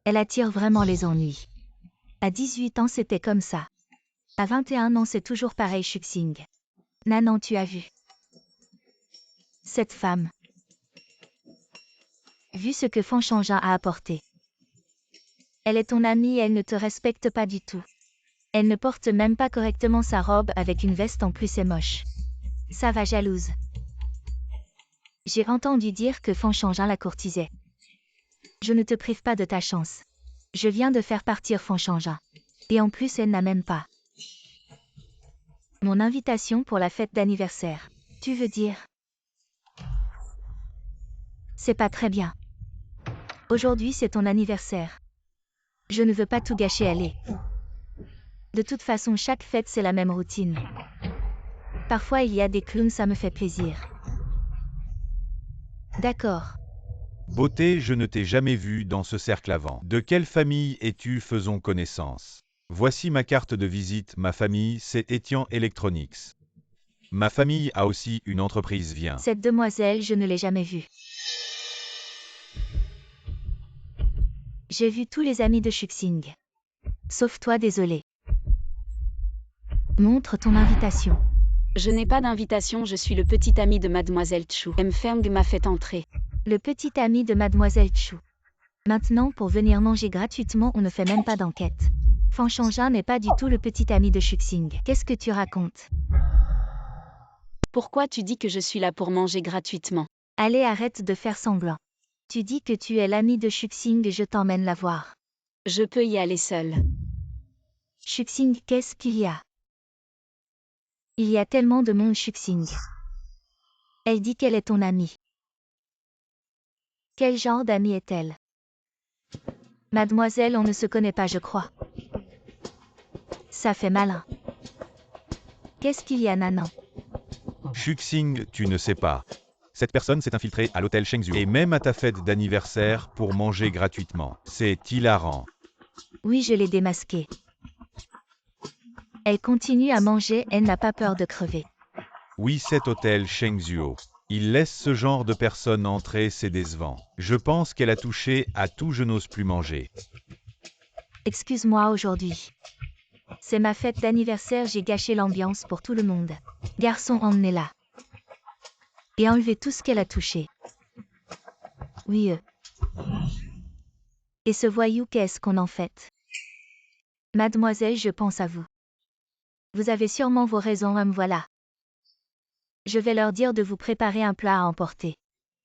Elle attire vraiment les ennuis. À 18 ans, c'était comme ça. À 21 ans, c'est toujours pareil, Shuxing. Nanan, tu as vu. Cette femme. Vu ce que Fanchangin a apporté. Elle est ton amie et elle ne te respecte pas du tout. Elle ne porte même pas correctement sa robe avec une veste en plus, c'est moche. Ça va, jalouse. J'ai entendu dire que Fanchangin la courtisait. Je ne te prive pas de ta chance. Je viens de faire partir Fanchangin. Et en plus, elle n'a même pas mon invitation pour la fête d'anniversaire. Tu veux dire? C'est pas très bien. Aujourd'hui, c'est ton anniversaire. Je ne veux pas tout gâcher, allez. De toute façon, chaque fête, c'est la même routine. Parfois, il y a des clowns, ça me fait plaisir. D'accord. Beauté, je ne t'ai jamais vu dans ce cercle avant. De quelle famille es-tu? Faisons connaissance. Voici ma carte de visite. Ma famille, c'est Etian Electronics. Ma famille a aussi une entreprise, viens. Cette demoiselle, je ne l'ai jamais vue. J'ai vu tous les amis de Shuxing. Sauf toi, désolé. Montre ton invitation. Je n'ai pas d'invitation, je suis le petit ami de Mademoiselle Chu. M. Feng m'a fait entrer. Le petit ami de Mademoiselle Chu. Maintenant, pour venir manger gratuitement, on ne fait même pas d'enquête. Fanchangin n'est pas du tout le petit ami de Shuxing. Qu'est-ce que tu racontes? Pourquoi tu dis que je suis là pour manger gratuitement? Allez, arrête de faire semblant. Tu dis que tu es l'ami de Shuxing et je t'emmène la voir. Je peux y aller seule. Shuxing, qu'est-ce qu'il y a? Il y a tellement de monde, Shuxing. Elle dit qu'elle est ton amie. Quel genre d'amie est-elle? Mademoiselle, on ne se connaît pas, je crois. Ça fait malin. Qu'est-ce qu'il y a, Nanan? Shuxing, tu ne sais pas. Cette personne s'est infiltrée à l'hôtel Shengzhou et même à ta fête d'anniversaire pour manger gratuitement. C'est hilarant. Oui, je l'ai démasquée. Elle continue à manger, elle n'a pas peur de crever. Oui, cet hôtel Shengzhou. Il laisse ce genre de personnes entrer, c'est décevant. Je pense qu'elle a touché à tout, je n'ose plus manger. Excuse-moi aujourd'hui. C'est ma fête d'anniversaire, j'ai gâché l'ambiance pour tout le monde. Garçon, emmenez-la. Et enlevez tout ce qu'elle a touché. Oui, Et ce voyou, qu'est-ce qu'on en fait? Mademoiselle, je pense à vous. Vous avez sûrement vos raisons, me voilà. Je vais leur dire de vous préparer un plat à emporter.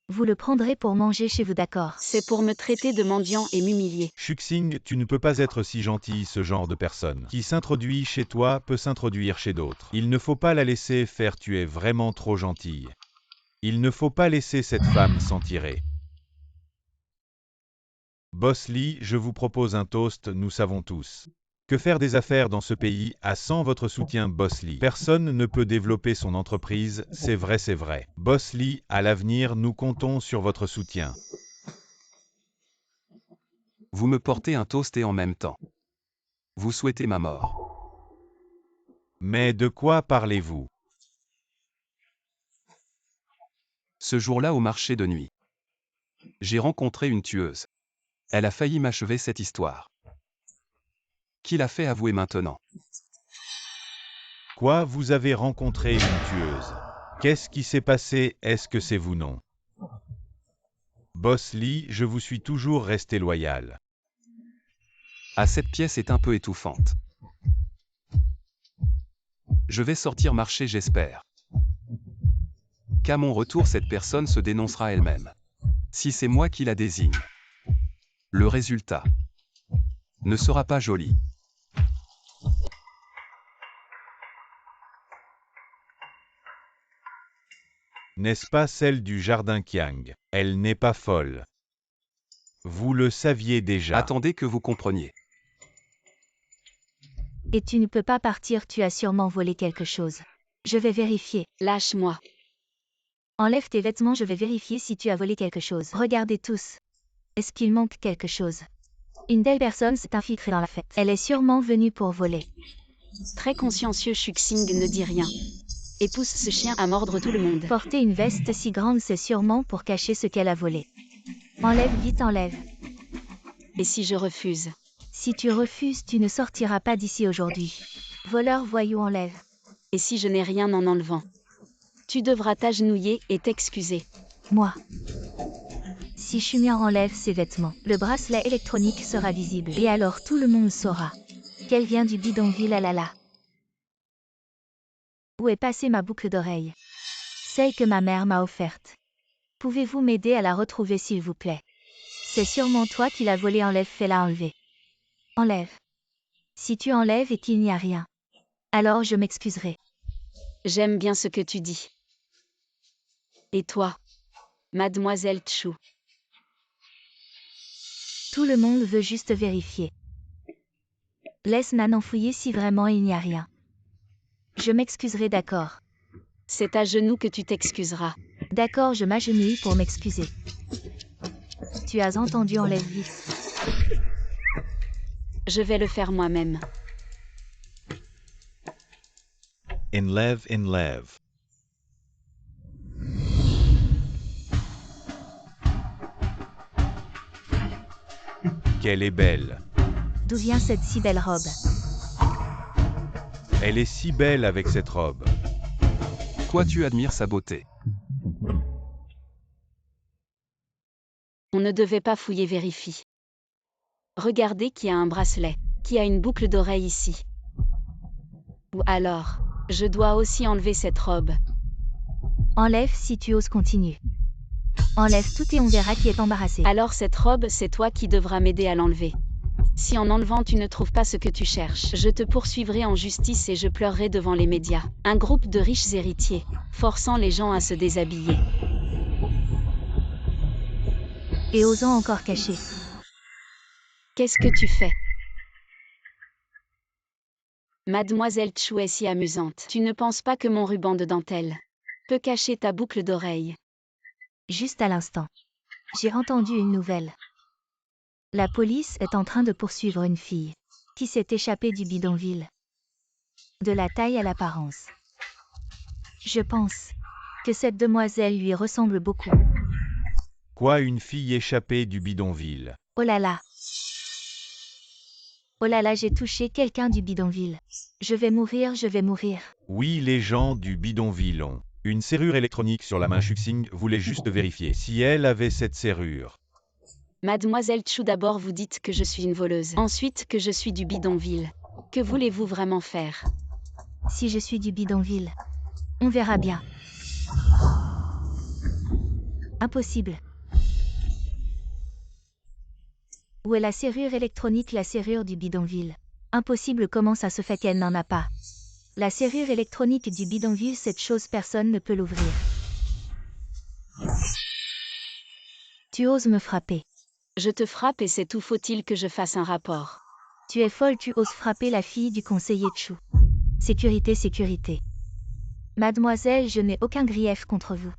Vous le prendrez pour manger chez vous, d'accord? C'est pour me traiter de mendiant et m'humilier. Shuxing, tu ne peux pas être si gentil, ce genre de personne. Qui s'introduit chez toi peut s'introduire chez d'autres. Il ne faut pas la laisser faire, tu es vraiment trop gentille. Il ne faut pas laisser cette femme s'en tirer. Boss Lee, je vous propose un toast, nous savons tous que faire des affaires dans ce pays a sans votre soutien, Boss Lee. Personne ne peut développer son entreprise, c'est vrai, c'est vrai. Boss Lee, à l'avenir, nous comptons sur votre soutien. Vous me portez un toast et en même temps. Vous souhaitez ma mort. Mais de quoi parlez-vous? Ce jour-là au marché de nuit, j'ai rencontré une tueuse. Elle a failli m'achever cette histoire. Qui l'a fait avouer maintenant? Quoi, vous avez rencontré une tueuse? Qu'est-ce qui s'est passé? Est-ce que c'est vous non? Boss Lee, je vous suis toujours resté loyal. Ah, cette pièce est un peu étouffante. Je vais sortir marcher, j'espère. Qu'à mon retour, cette personne se dénoncera elle-même. Si c'est moi qui la désigne. Le résultat ne sera pas joli. N'est-ce pas celle du jardin Qiang? Elle n'est pas folle. Vous le saviez déjà. Attendez que vous compreniez. Et tu ne peux pas partir, tu as sûrement volé quelque chose. Je vais vérifier. Lâche-moi. Enlève tes vêtements, je vais vérifier si tu as volé quelque chose. Regardez tous. Est-ce qu'il manque quelque chose? Une telle personne s'est infiltrée dans la fête. Elle est sûrement venue pour voler. Très consciencieux, Shuxing ne dit rien. Et pousse ce chien à mordre tout le monde. Porter une veste si grande, c'est sûrement pour cacher ce qu'elle a volé. Enlève vite, enlève. Et si je refuse? Si tu refuses, tu ne sortiras pas d'ici aujourd'hui. Voleur, voyou, enlève. Et si je n'ai rien en enlevant? Tu devras t'agenouiller et t'excuser. Moi. Si Shumir enlève ses vêtements, le bracelet électronique sera visible. Et alors tout le monde saura qu'elle vient du bidonville Alala. Où est passée ma boucle d'oreille? Celle que ma mère m'a offerte. Pouvez-vous m'aider à la retrouver s'il vous plaît? C'est sûrement toi qui l'as volée, enlève, fais-la enlever. Enlève. Si tu enlèves et qu'il n'y a rien, alors je m'excuserai. J'aime bien ce que tu dis. Et toi, Mademoiselle Chu? Tout le monde veut juste vérifier. Laisse Nan fouiller si vraiment il n'y a rien. Je m'excuserai, d'accord. C'est à genoux que tu t'excuseras. D'accord, je m'agenouille pour m'excuser. Tu as entendu, enlève vite. Je vais le faire moi-même. Enlève. Qu'elle est belle. D'où vient cette si belle robe? Elle est si belle avec cette robe. Toi, tu admires sa beauté. On ne devait pas fouiller, vérifie. Regardez qui a un bracelet, qui a une boucle d'oreille ici. Ou alors, je dois aussi enlever cette robe. Enlève si tu oses, continue. Enlève tout et on verra qui est embarrassé. Alors cette robe, c'est toi qui devras m'aider à l'enlever. Si en enlevant tu ne trouves pas ce que tu cherches, je te poursuivrai en justice et je pleurerai devant les médias. Un groupe de riches héritiers, forçant les gens à se déshabiller. Et osant encore cacher. Qu'est-ce que tu fais? Mademoiselle Chu est si amusante. Tu ne penses pas que mon ruban de dentelle peut cacher ta boucle d'oreille? Juste à l'instant. J'ai entendu une nouvelle. La police est en train de poursuivre une fille qui s'est échappée du bidonville. De la taille à l'apparence. Je pense que cette demoiselle lui ressemble beaucoup. Quoi, une fille échappée du bidonville? Oh là là. Oh là là, j'ai touché quelqu'un du bidonville. Je vais mourir, je vais mourir. Oui, les gens du bidonville ont une serrure électronique sur la main. Shuxing voulait juste vérifier si elle avait cette serrure. Mademoiselle Chu, d'abord vous dites que je suis une voleuse. Ensuite que je suis du bidonville. Que voulez-vous vraiment faire? Si je suis du bidonville, on verra bien. Impossible. Où est la serrure électronique, la serrure du bidonville? Impossible, comment ça se fait qu'elle n'en a pas? La serrure électronique du bidonville, cette chose, personne ne peut l'ouvrir. Tu oses me frapper. Je te frappe et c'est tout, faut-il que je fasse un rapport? Tu es folle, tu oses frapper la fille du conseiller Chu. Sécurité, sécurité. Mademoiselle, je n'ai aucun grief contre vous.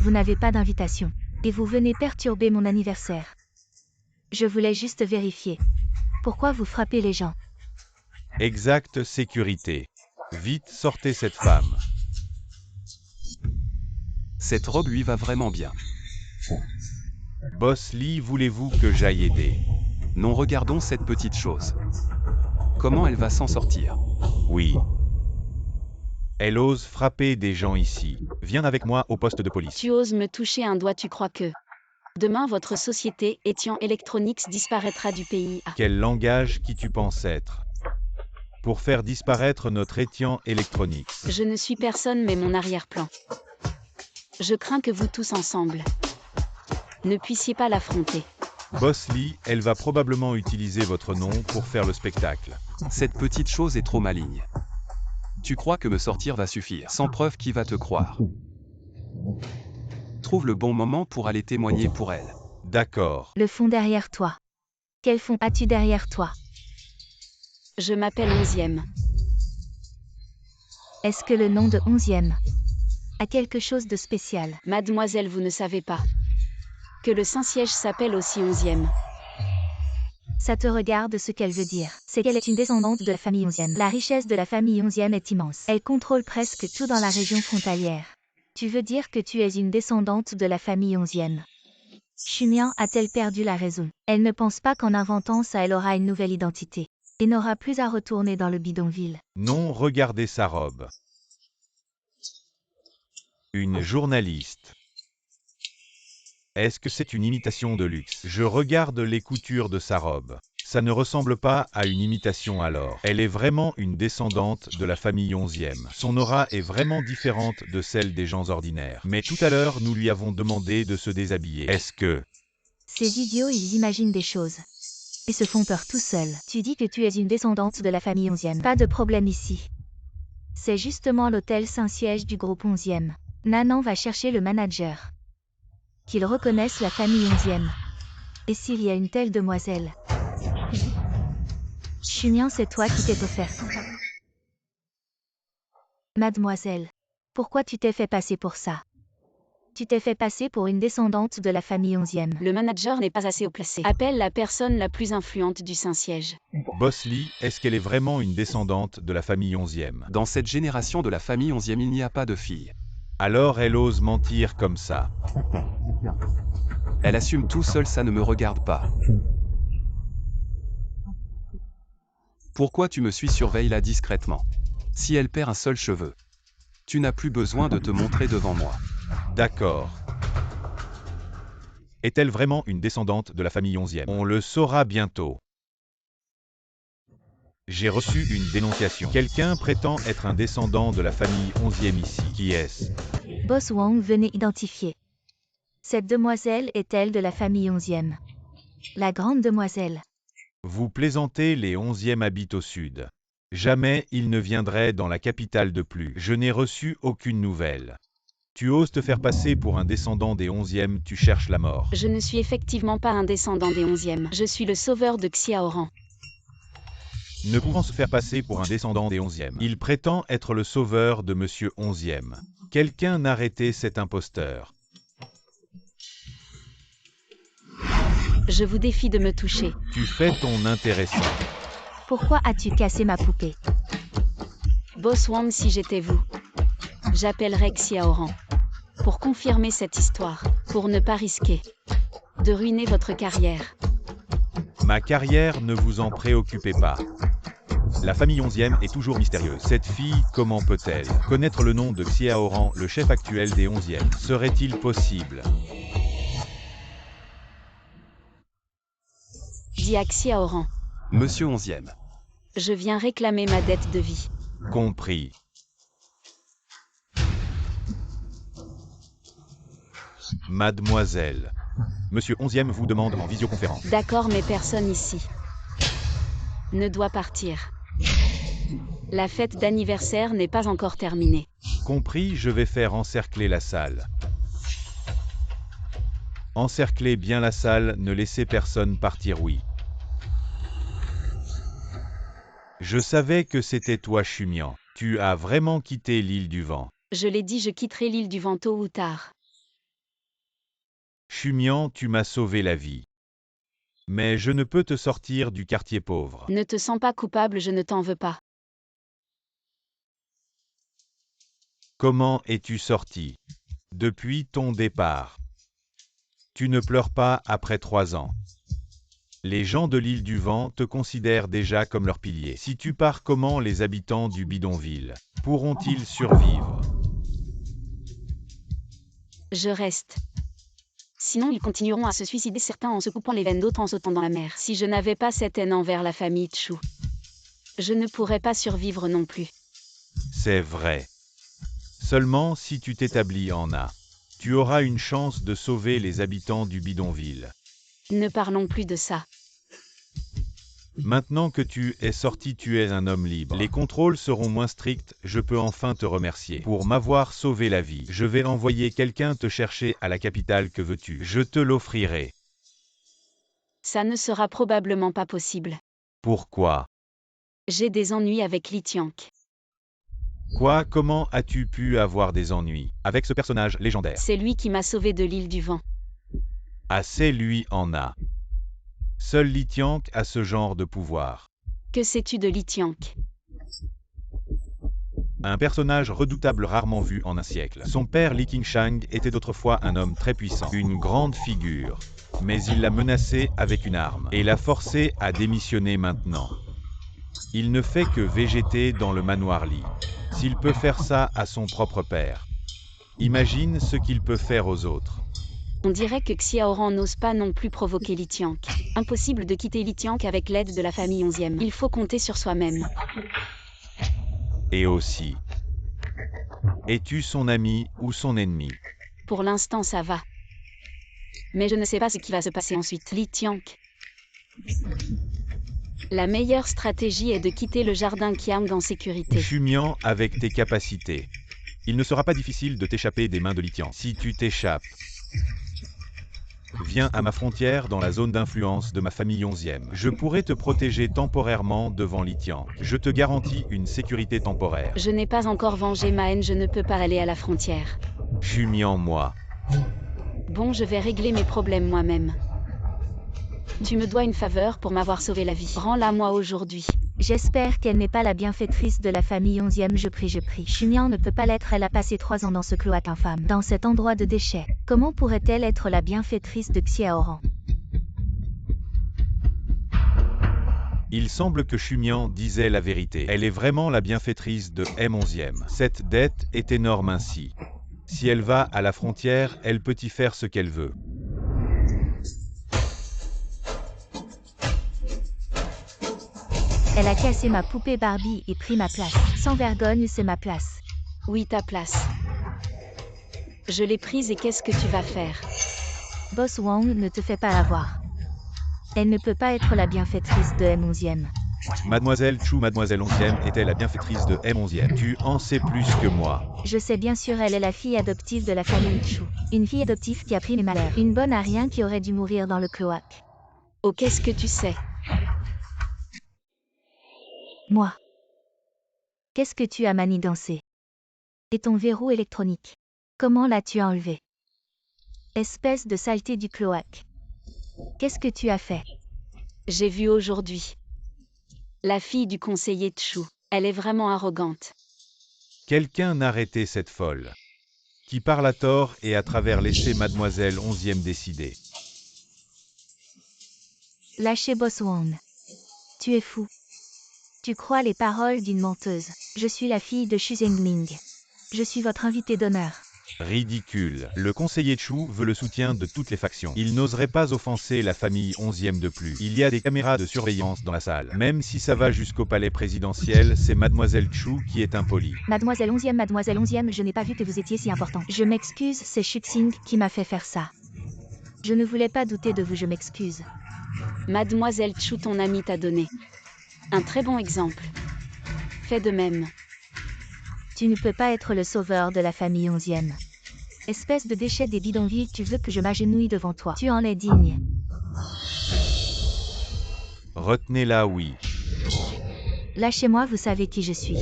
Vous n'avez pas d'invitation. Et vous venez perturber mon anniversaire. Je voulais juste vérifier. Pourquoi vous frappez les gens? Exact, sécurité. Vite, sortez cette femme. Cette robe lui va vraiment bien. Boss Lee, voulez-vous que j'aille aider? Non, regardons cette petite chose. Comment elle va s'en sortir? Oui. Elle ose frapper des gens ici. Viens avec moi au poste de police. Tu oses me toucher un doigt, tu crois que... Demain votre société, Etian Electronics, disparaîtra du pays. Quel langage qui tu penses être? Pour faire disparaître notre Etian Electronics. Je ne suis personne mais mon arrière-plan. Je crains que vous tous ensemble ne puissiez pas l'affronter. Boss Lee, elle va probablement utiliser votre nom pour faire le spectacle. Cette petite chose est trop maligne. Tu crois que me sortir va suffire? Sans preuve, qui va te croire? Trouve le bon moment pour aller témoigner pour elle. D'accord. Le fond derrière toi. Quel fond as-tu derrière toi? Je m'appelle 11e. Est-ce que le nom de 11e a quelque chose de spécial? Mademoiselle, vous ne savez pas que le Saint-Siège s'appelle aussi 11e. Ça te regarde ce qu'elle veut dire. C'est qu'elle est une descendante de la famille 11e. La richesse de la famille 11e est immense. Elle contrôle presque tout dans la région frontalière. Tu veux dire que tu es une descendante de la famille 11e? Xumian a-t-elle perdu la raison? Elle ne pense pas qu'en inventant ça elle aura une nouvelle identité. Et n'aura plus à retourner dans le bidonville. Non, regardez sa robe. Une journaliste. Est-ce que c'est une imitation de luxe? Je regarde les coutures de sa robe. Ça ne ressemble pas à une imitation alors. Elle est vraiment une descendante de la famille 11e. Son aura est vraiment différente de celle des gens ordinaires. Mais tout à l'heure, nous lui avons demandé de se déshabiller. Est-ce que... Ces idiots, ils imaginent des choses. Et se font peur tout seuls. Tu dis que tu es une descendante de la famille 11e. Pas de problème ici. C'est justement l'hôtel Saint-Siège du groupe 11e. Nanan va chercher le manager. Qu'ils reconnaissent la famille 11e. Et s'il y a une telle demoiselle? Xumian, c'est toi qui t'es offerte. Mademoiselle, pourquoi tu t'es fait passer pour ça? Tu t'es fait passer pour une descendante de la famille 11e. Le manager n'est pas assez haut placé. Appelle la personne la plus influente du Saint-Siège. Boss Lee, est-ce qu'elle est vraiment une descendante de la famille 11e? Dans cette génération de la famille 11e, il n'y a pas de fille. Alors elle ose mentir comme ça. Elle assume tout seule, ça ne me regarde pas. Pourquoi tu me suis? Surveille-la discrètement. Si elle perd un seul cheveu, tu n'as plus besoin de te montrer devant moi. D'accord. Est-elle vraiment une descendante de la famille 11e? On le saura bientôt. J'ai reçu une dénonciation. Quelqu'un prétend être un descendant de la famille 11e ici. Qui est-ce? Boss Wang, venez identifier. Cette demoiselle est-elle de la famille 11e? La grande demoiselle. Vous plaisantez, les 11e habitent au sud. Jamais ils ne viendraient dans la capitale de plus. Je n'ai reçu aucune nouvelle. Tu oses te faire passer pour un descendant des 11e, tu cherches la mort. Je ne suis effectivement pas un descendant des 11e. Je suis le sauveur de Xiaoran. Ne pouvant se faire passer pour un descendant des 11e. Il prétend être le sauveur de Monsieur 11e. Quelqu'un n'arrêtait cet imposteur. Je vous défie de me toucher. Tu fais ton intéressant. Pourquoi as-tu cassé ma poupée? Boss Wang, si j'étais vous, j'appellerais Xiaoran pour confirmer cette histoire, pour ne pas risquer de ruiner votre carrière. Ma carrière, ne vous en préoccupez pas. La famille 11e est toujours mystérieuse. Cette fille, comment peut-elle connaître le nom de Xiaoran, le chef actuel des 11e? Serait-il possible? Dis à Xiaoran. Monsieur 11e. Je viens réclamer ma dette de vie. Compris. Mademoiselle. Monsieur 11e vous demande en visioconférence. D'accord, mais personne ici ne doit partir. La fête d'anniversaire n'est pas encore terminée. Compris, je vais faire encercler la salle. Encerclez bien la salle, ne laissez personne partir, oui. Je savais que c'était toi, Xumian. Tu as vraiment quitté l'île du vent. Je l'ai dit, je quitterai l'île du vent tôt ou tard. Xumian, tu m'as sauvé la vie. Mais je ne peux te sortir du quartier pauvre. Ne te sens pas coupable, je ne t'en veux pas. Comment es-tu sorti? Depuis ton départ. Tu ne pleures pas après 3 ans. Les gens de l'île du Vent te considèrent déjà comme leur pilier. Si tu pars, comment les habitants du bidonville pourront-ils survivre? Je reste. Sinon ils continueront à se suicider, certains en se coupant les veines, d'autres en sautant dans la mer. Si je n'avais pas cette haine envers la famille Chu, je ne pourrais pas survivre non plus. C'est vrai. Seulement si tu t'établis en A, tu auras une chance de sauver les habitants du bidonville. Ne parlons plus de ça. Maintenant que tu es sorti, tu es un homme libre. Les contrôles seront moins stricts, je peux enfin te remercier pour m'avoir sauvé la vie. Je vais envoyer quelqu'un te chercher à la capitale, que veux-tu? Je te l'offrirai. Ça ne sera probablement pas possible. Pourquoi? J'ai des ennuis avec Li Tianque. Quoi? Comment as-tu pu avoir des ennuis avec ce personnage légendaire? C'est lui qui m'a sauvé de l'île du Vent. Assez lui en a. Seul Li Tianque a ce genre de pouvoir. Que sais-tu de Li Tianque? Un personnage redoutable rarement vu en un siècle. Son père Li Qingshan était autrefois un homme très puissant, une grande figure. Mais il l'a menacé avec une arme et l'a forcé à démissionner maintenant. Il ne fait que végéter dans le manoir Li. S'il peut faire ça à son propre père, imagine ce qu'il peut faire aux autres. On dirait que Xiaoran n'ose pas non plus provoquer Li Tianque. Impossible de quitter Li Tianque avec l'aide de la famille 11e. Il faut compter sur soi-même. Et aussi, es-tu son ami ou son ennemi? Pour l'instant ça va. Mais je ne sais pas ce qui va se passer ensuite. Li Tianque. La meilleure stratégie est de quitter le jardin Qiang en sécurité. Xumian, avec tes capacités, il ne sera pas difficile de t'échapper des mains de Li Tianque. Si tu t'échappes, viens à ma frontière dans la zone d'influence de ma famille 11e. Je pourrai te protéger temporairement devant Li Tianque. Je te garantis une sécurité temporaire. Je n'ai pas encore vengé ma haine, je ne peux pas aller à la frontière. Xumian, moi. Bon, je vais régler mes problèmes moi-même. Tu me dois une faveur pour m'avoir sauvé la vie. Rends-la moi aujourd'hui. J'espère qu'elle n'est pas la bienfaitrice de la famille 11e, je prie. Xumian ne peut pas l'être, elle a passé 3 ans dans ce cloaque infâme, dans cet endroit de déchets. Comment pourrait-elle être la bienfaitrice de Xiaoran? Il semble que Xumian disait la vérité. Elle est vraiment la bienfaitrice de M11e. Cette dette est énorme ainsi. Si elle va à la frontière, elle peut y faire ce qu'elle veut. Elle a cassé ma poupée Barbie et pris ma place. Sans vergogne, c'est ma place. Oui, ta place. Je l'ai prise et qu'est-ce que tu vas faire? Boss Wang, ne te fais pas avoir. Elle ne peut pas être la bienfaitrice de M11e. Mademoiselle Chu, Mademoiselle 11e était la bienfaitrice de M11e. Tu en sais plus que moi. Je sais bien sûr, elle est la fille adoptive de la famille Chu. Une fille adoptive qui a pris mes malheurs. Une bonne à rien qui aurait dû mourir dans le cloaque. Oh, qu'est-ce que tu sais? Moi. Qu'est-ce que tu as manigancé? Et ton verrou électronique? Comment l'as-tu enlevé? Espèce de saleté du cloaque. Qu'est-ce que tu as fait? J'ai vu aujourd'hui la fille du conseiller Chu. Elle est vraiment arrogante. Quelqu'un n'arrêtait cette folle, qui parle à tort et à travers laisser Mademoiselle 11e décider. Lâchez Boss Wang. Tu es fou. Tu crois les paroles d'une menteuse. Je suis la fille de Xu Zhengming. Je suis votre invité d'honneur. Ridicule. Le conseiller Chu veut le soutien de toutes les factions. Il n'oserait pas offenser la famille 11e de plus. Il y a des caméras de surveillance dans la salle. Même si ça va jusqu'au palais présidentiel, c'est Mademoiselle Chu qui est impolie. Mademoiselle 11e, je n'ai pas vu que vous étiez si important. Je m'excuse, c'est Xuxing qui m'a fait faire ça. Je ne voulais pas douter de vous, je m'excuse. Mademoiselle Chu, ton amie t'a donné un très bon exemple. Fais de même. Tu ne peux pas être le sauveur de la famille 11e. Espèce de déchet des bidonvilles, tu veux que je m'agenouille devant toi. Tu en es digne. Retenez-la, oui. Lâchez-moi, vous savez qui je suis.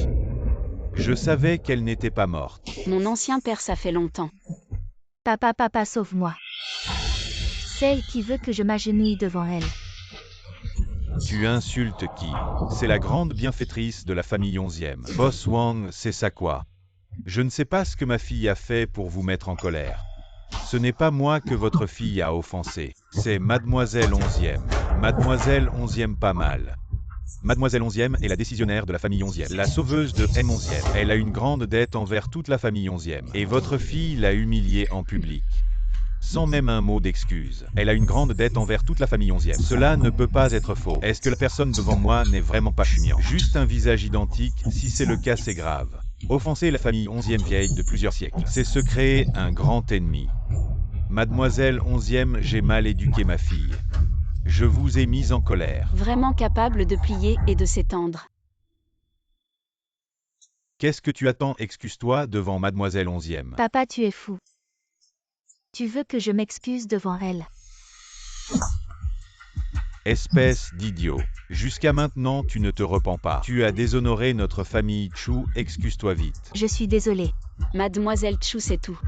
Je savais qu'elle n'était pas morte. Mon ancien père, ça fait longtemps. Papa, sauve-moi. Celle qui veut que je m'agenouille devant elle. Tu insultes qui? C'est la grande bienfaitrice de la famille 11e. Boss Wang, c'est ça quoi? Je ne sais pas ce que ma fille a fait pour vous mettre en colère. Ce n'est pas moi que votre fille a offensé. C'est Mademoiselle 11e. Mademoiselle 11e pas mal. Mademoiselle 11e est la décisionnaire de la famille 11e, la sauveuse de M 11e. Elle a une grande dette envers toute la famille 11e. Et votre fille l'a humiliée en public. Sans même un mot d'excuse. Elle a une grande dette envers toute la famille 11e. Cela ne peut pas être faux. Est-ce que la personne devant moi n'est vraiment pas Chumian? Juste un visage identique, si c'est le cas c'est grave. Offenser la famille 11e vieille de plusieurs siècles, c'est se créer un grand ennemi. Mademoiselle 11e, j'ai mal éduqué ma fille. Je vous ai mise en colère. Vraiment capable de plier et de s'étendre. Qu'est-ce que tu attends? Excuse-toi devant Mademoiselle 11e. Papa, tu es fou. Tu veux que je m'excuse devant elle? Espèce d'idiot. Jusqu'à maintenant, tu ne te repens pas. Tu as déshonoré notre famille Chu, excuse-toi vite. Je suis désolée. Mademoiselle Chu, c'est tout.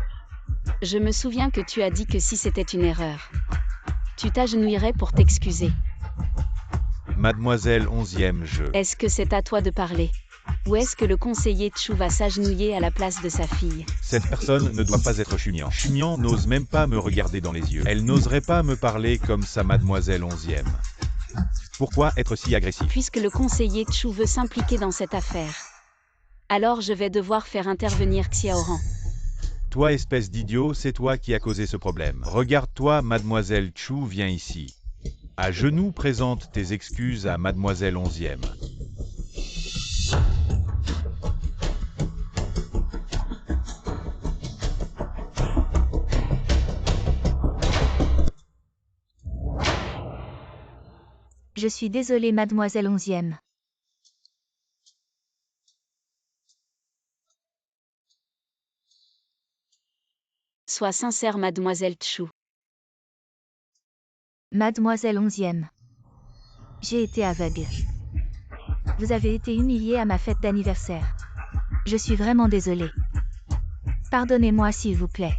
Je me souviens que tu as dit que si c'était une erreur, tu t'agenouillerais pour t'excuser. Mademoiselle 11e, Est-ce que c'est à toi de parler? Ou est-ce que le conseiller Chu va s'agenouiller à la place de sa fille? Cette personne ne doit pas être Chumian. Chumian n'ose même pas me regarder dans les yeux. Elle n'oserait pas me parler comme sa Mademoiselle 11e. Pourquoi être si agressif? Puisque le conseiller Chu veut s'impliquer dans cette affaire, alors je vais devoir faire intervenir Xiaoran. Toi, espèce d'idiot, c'est toi qui as causé ce problème. Regarde-toi, Mademoiselle Chu, viens ici. À genoux, présente tes excuses à Mademoiselle 11e. Je suis désolée, Mademoiselle 11e. Sois sincère, Mademoiselle Chu. Mademoiselle 11e. J'ai été aveugle. Vous avez été humiliée à ma fête d'anniversaire. Je suis vraiment désolée. Pardonnez-moi s'il vous plaît.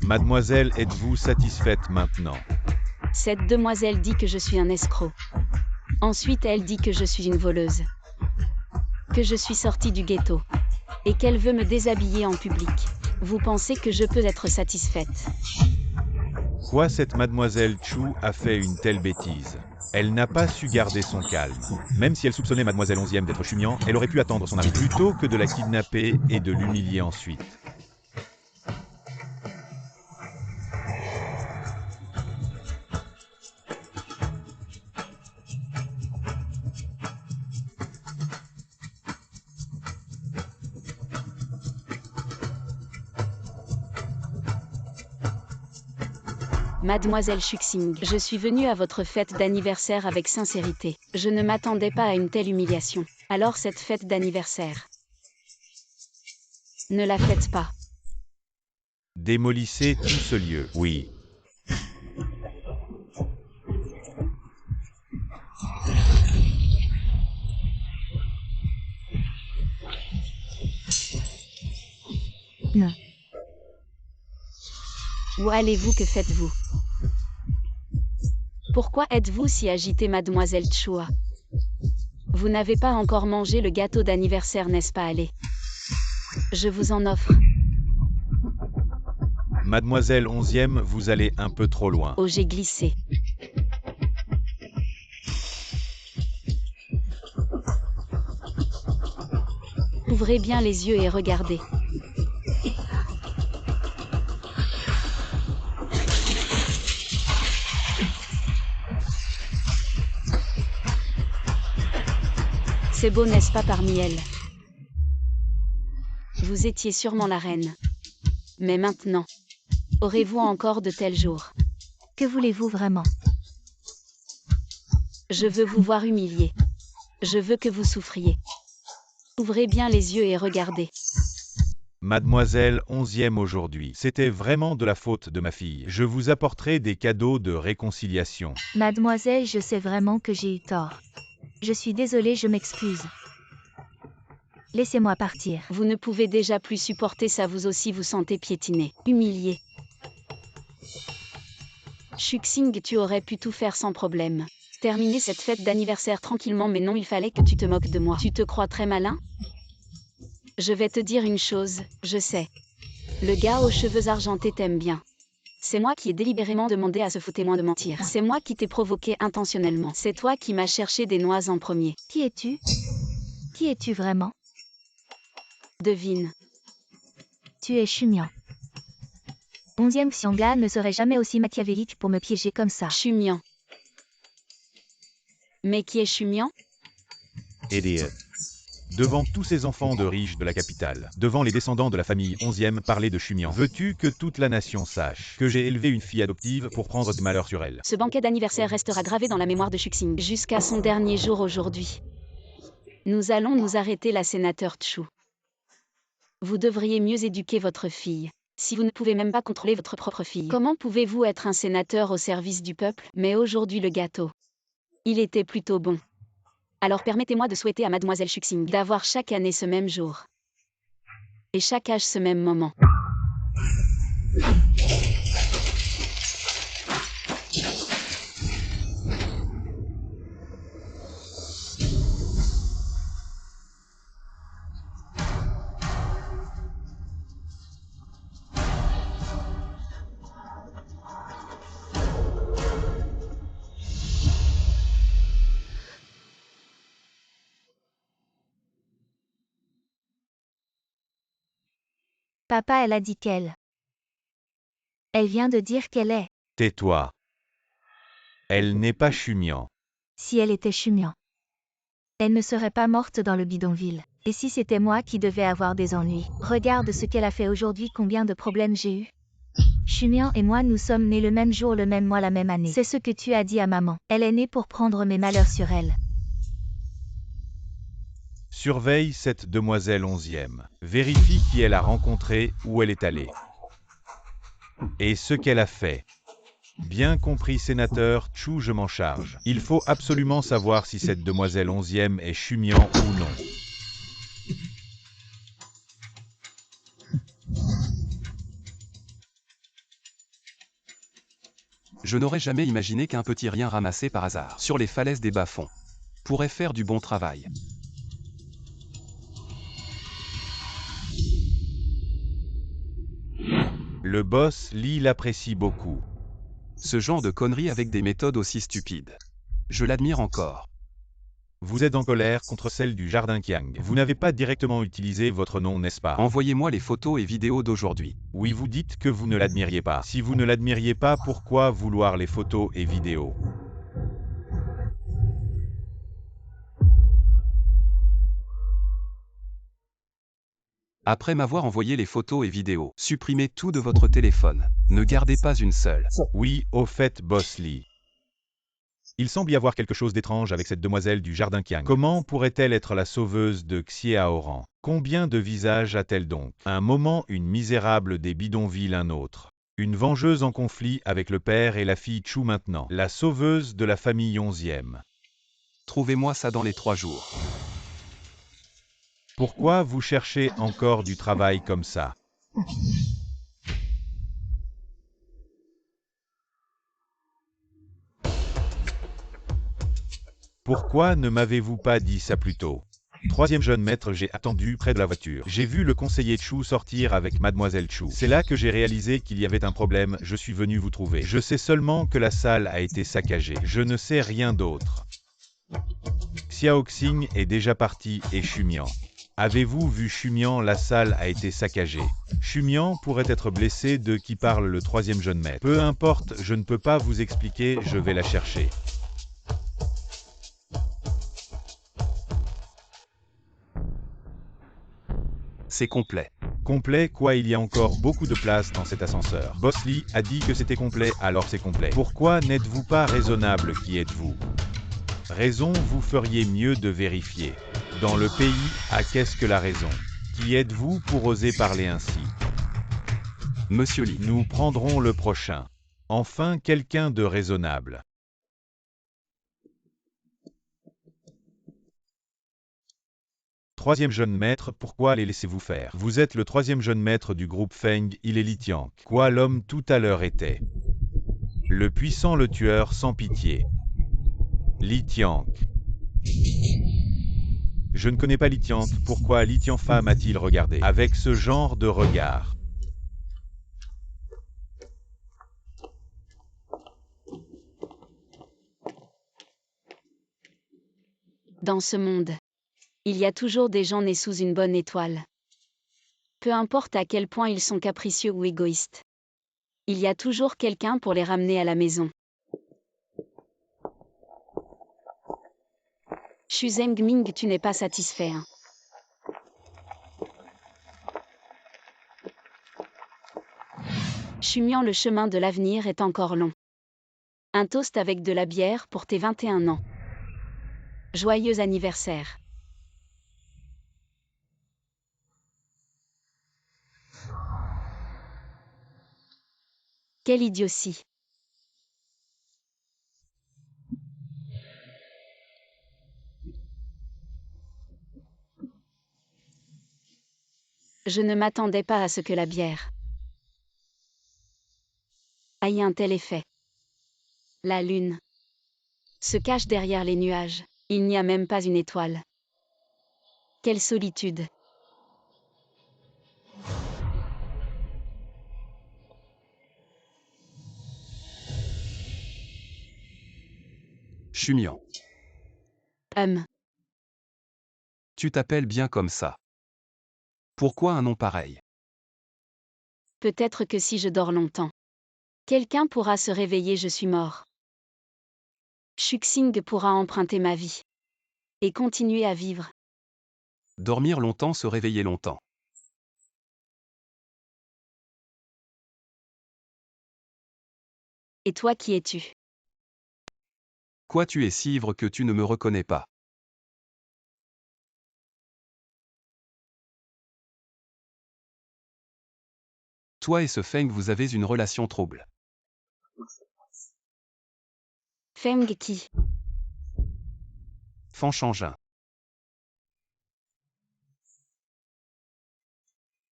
Mademoiselle, êtes-vous satisfaite maintenant? Cette demoiselle dit que je suis un escroc. Ensuite, elle dit que je suis une voleuse. Que je suis sortie du ghetto. Et qu'elle veut me déshabiller en public. Vous pensez que je peux être satisfaite? Quoi, cette Mademoiselle Chu a fait une telle bêtise? Elle n'a pas su garder son calme. Même si elle soupçonnait Mademoiselle 11e d'être Chumian, elle aurait pu attendre son arrivée plutôt que de la kidnapper et de l'humilier ensuite. Mademoiselle Shuxing, je suis venue à votre fête d'anniversaire avec sincérité. Je ne m'attendais pas à une telle humiliation. Alors cette fête d'anniversaire, ne la faites pas. Démolissez tout ce lieu, oui. Non. Où allez-vous? Que faites-vous? Pourquoi êtes-vous si agitée, Mademoiselle Chua? Vous n'avez pas encore mangé le gâteau d'anniversaire, n'est-ce pas? Allez. Je vous en offre. Mademoiselle 11e, vous allez un peu trop loin. Oh, j'ai glissé. Ouvrez bien les yeux et regardez. C'est beau, n'est-ce pas, parmi elles? Vous étiez sûrement la reine. Mais maintenant, aurez-vous encore de tels jours? Que voulez-vous vraiment? Je veux vous voir humilié. Je veux que vous souffriez. Ouvrez bien les yeux et regardez. Mademoiselle 11e, aujourd'hui, c'était vraiment de la faute de ma fille. Je vous apporterai des cadeaux de réconciliation. Mademoiselle, je sais vraiment que j'ai eu tort. Je suis désolée, je m'excuse. Laissez-moi partir. Vous ne pouvez déjà plus supporter ça, vous aussi vous sentez piétiné, humilié. Shuxing, tu aurais pu tout faire sans problème. Terminer cette fête d'anniversaire tranquillement, mais non, il fallait que tu te moques de moi. Tu te crois très malin? Je vais te dire une chose, je sais. Le gars aux cheveux argentés t'aime bien. C'est moi qui ai délibérément demandé à ce faux témoin de mentir. C'est moi qui t'ai provoqué intentionnellement. C'est toi qui m'as cherché des noix en premier. Qui es-tu? Qui es-tu vraiment? Devine. Tu es Chumian. 11e Xiangla ne serait jamais aussi machiavélique pour me piéger comme ça. Chumian. Mais qui est Chumian? Idiot. Devant tous ces enfants de riches de la capitale, devant les descendants de la famille 11e, parler de Chumian. Veux-tu que toute la nation sache que j'ai élevé une fille adoptive pour prendre des malheurs sur elle? Ce banquet d'anniversaire restera gravé dans la mémoire de Shuxing jusqu'à son dernier jour aujourd'hui. Nous allons nous arrêter là, sénateur Chu. Vous devriez mieux éduquer votre fille. Si vous ne pouvez même pas contrôler votre propre fille, comment pouvez-vous être un sénateur au service du peuple? Mais aujourd'hui le gâteau. Il était plutôt bon. Alors permettez-moi de souhaiter à Mademoiselle Shuxing d'avoir chaque année ce même jour. Et chaque âge ce même moment. Papa, elle a dit qu'elle. Elle vient de dire qu'elle est. Tais-toi. Elle n'est pas Chumian. Si elle était Chumian. Elle ne serait pas morte dans le bidonville. Et si c'était moi qui devais avoir des ennuis? Regarde ce qu'elle a fait aujourd'hui, combien de problèmes j'ai eu. Chumian et moi nous sommes nés le même jour, le même mois, la même année. C'est ce que tu as dit à maman. Elle est née pour prendre mes malheurs sur elle. Surveille cette demoiselle 11e. Vérifie qui elle a rencontré, où elle est allée. Et ce qu'elle a fait. Bien compris, sénateur Chu, je m'en charge. Il faut absolument savoir si cette demoiselle 11e est Chumian ou non. Je n'aurais jamais imaginé qu'un petit rien ramassé par hasard sur les falaises des bas-fonds pourrait faire du bon travail. Le boss Li l'apprécie beaucoup. Ce genre de conneries avec des méthodes aussi stupides. Je l'admire encore. Vous êtes en colère contre celle du jardin Qiang. Vous n'avez pas directement utilisé votre nom, n'est-ce pas? Envoyez-moi les photos et vidéos d'aujourd'hui. Oui, vous dites que vous ne l'admiriez pas. Si vous ne l'admiriez pas, pourquoi vouloir les photos et vidéos? Après m'avoir envoyé les photos et vidéos, supprimez tout de votre téléphone. Ne gardez pas une seule. Oui, au fait, boss Li. Il semble y avoir quelque chose d'étrange avec cette demoiselle du jardin Qiang. Comment pourrait-elle être la sauveuse de Xiaoran? Combien de visages a-t-elle donc? Un moment, une misérable des bidonvilles, un autre. Une vengeuse en conflit avec le père et la fille Chu maintenant. La sauveuse de la famille 11e. Trouvez-moi ça dans les 3 jours. Pourquoi vous cherchez encore du travail comme ça? Pourquoi ne m'avez-vous pas dit ça plus tôt? 3e jeune maître, j'ai attendu près de la voiture. J'ai vu le conseiller Chu sortir avec mademoiselle Chu. C'est là que j'ai réalisé qu'il y avait un problème, je suis venu vous trouver. Je sais seulement que la salle a été saccagée. Je ne sais rien d'autre. Xiaoxing est déjà parti et Chumian. Avez-vous vu Chumian? La salle a été saccagée. Chumian pourrait être blessé. De qui parle le 3e jeune maître? Peu importe, je ne peux pas vous expliquer, je vais la chercher. C'est complet. Complet quoi? Il y a encore beaucoup de place dans cet ascenseur. Boss Li a dit que c'était complet, alors c'est complet. Pourquoi n'êtes-vous pas raisonnable? Qui êtes-vous? Raison, vous feriez mieux de vérifier. Dans le pays, à qu'est-ce que la raison? Qui êtes-vous pour oser parler ainsi? Monsieur Li. Nous prendrons le prochain. Enfin, quelqu'un de raisonnable. Troisième jeune maître, pourquoi les laissez-vous faire? Vous êtes le 3e jeune maître du groupe Feng, il est Li Tianq. Quoi, l'homme tout à l'heure était? Le puissant, le tueur sans pitié. Li Tianq. Je ne connais pas Li Tianq, pourquoi Li Tianfa m'a-t-il regardé avec ce genre de regard? Dans ce monde, il y a toujours des gens nés sous une bonne étoile. Peu importe à quel point ils sont capricieux ou égoïstes. Il y a toujours quelqu'un pour les ramener à la maison. Xu Zhengming, tu n'es pas satisfait, hein. Xumian, le chemin de l'avenir est encore long. Un toast avec de la bière pour tes 21 ans. Joyeux anniversaire. Quelle idiotie. Je ne m'attendais pas à ce que la bière ait un tel effet. La lune se cache derrière les nuages. Il n'y a même pas une étoile. Quelle solitude. Xumian. Tu t'appelles bien comme ça. Pourquoi un nom pareil? Peut-être que si je dors longtemps, quelqu'un pourra se réveiller, je suis mort. Xuxing pourra emprunter ma vie. Et continuer à vivre. Dormir longtemps, se réveiller longtemps. Et toi, qui es-tu? Quoi, tu es si ivre que tu ne me reconnais pas? Toi et ce Feng, vous avez une relation trouble. Feng qui? Fanchangin.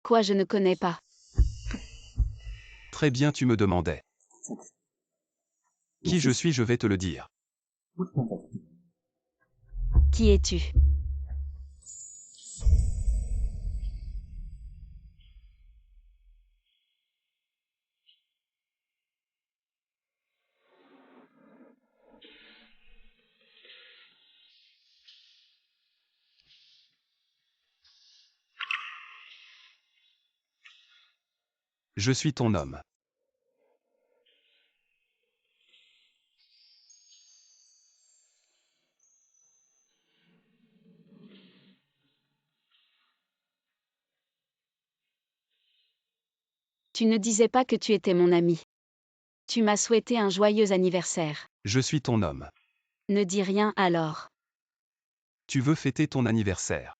Quoi, je ne connais pas. Très bien, tu me demandais. Qui je suis, je vais te le dire. Qui es-tu? Je suis ton homme. Tu ne disais pas que tu étais mon ami. Tu m'as souhaité un joyeux anniversaire. Je suis ton homme. Ne dis rien alors. Tu veux fêter ton anniversaire.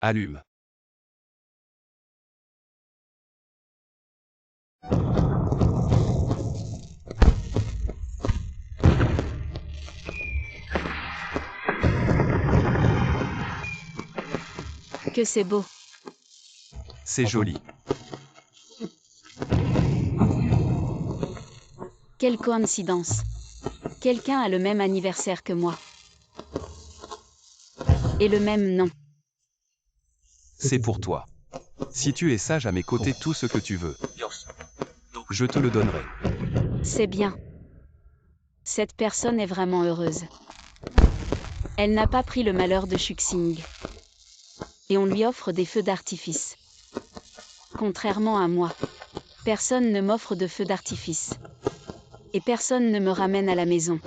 Allume. Que c'est beau. C'est joli. Quelle coïncidence. Quelqu'un a le même anniversaire que moi. Et le même nom. C'est pour toi. Si tu es sage à mes côtés, tout ce que tu veux, je te le donnerai. C'est bien. Cette personne est vraiment heureuse. Elle n'a pas pris le malheur de Xuxing. Et on lui offre des feux d'artifice. Contrairement à moi. Personne ne m'offre de feux d'artifice. Et personne ne me ramène à la maison.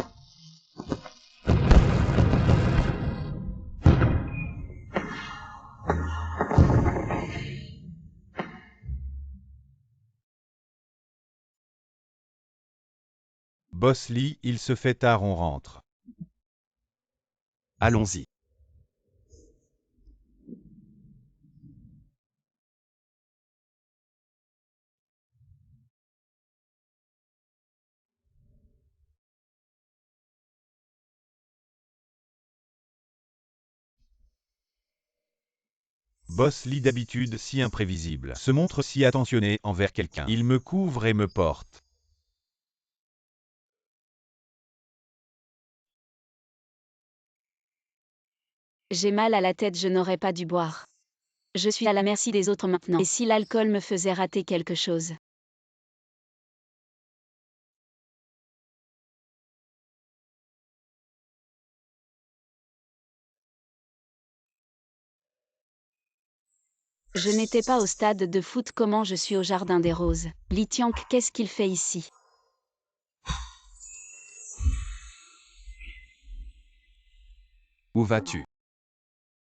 Boss Lee, il se fait tard, on rentre. Allons-y. Boss Lee d'habitude si imprévisible, se montre si attentionné envers quelqu'un. Il me couvre et me porte. J'ai mal à la tête, je n'aurais pas dû boire. Je suis à la merci des autres maintenant. Et si l'alcool me faisait rater quelque chose? Je n'étais pas au stade de foot, comment je suis au jardin des roses. Lee Tiank, qu'est-ce qu'il fait ici? Où vas-tu?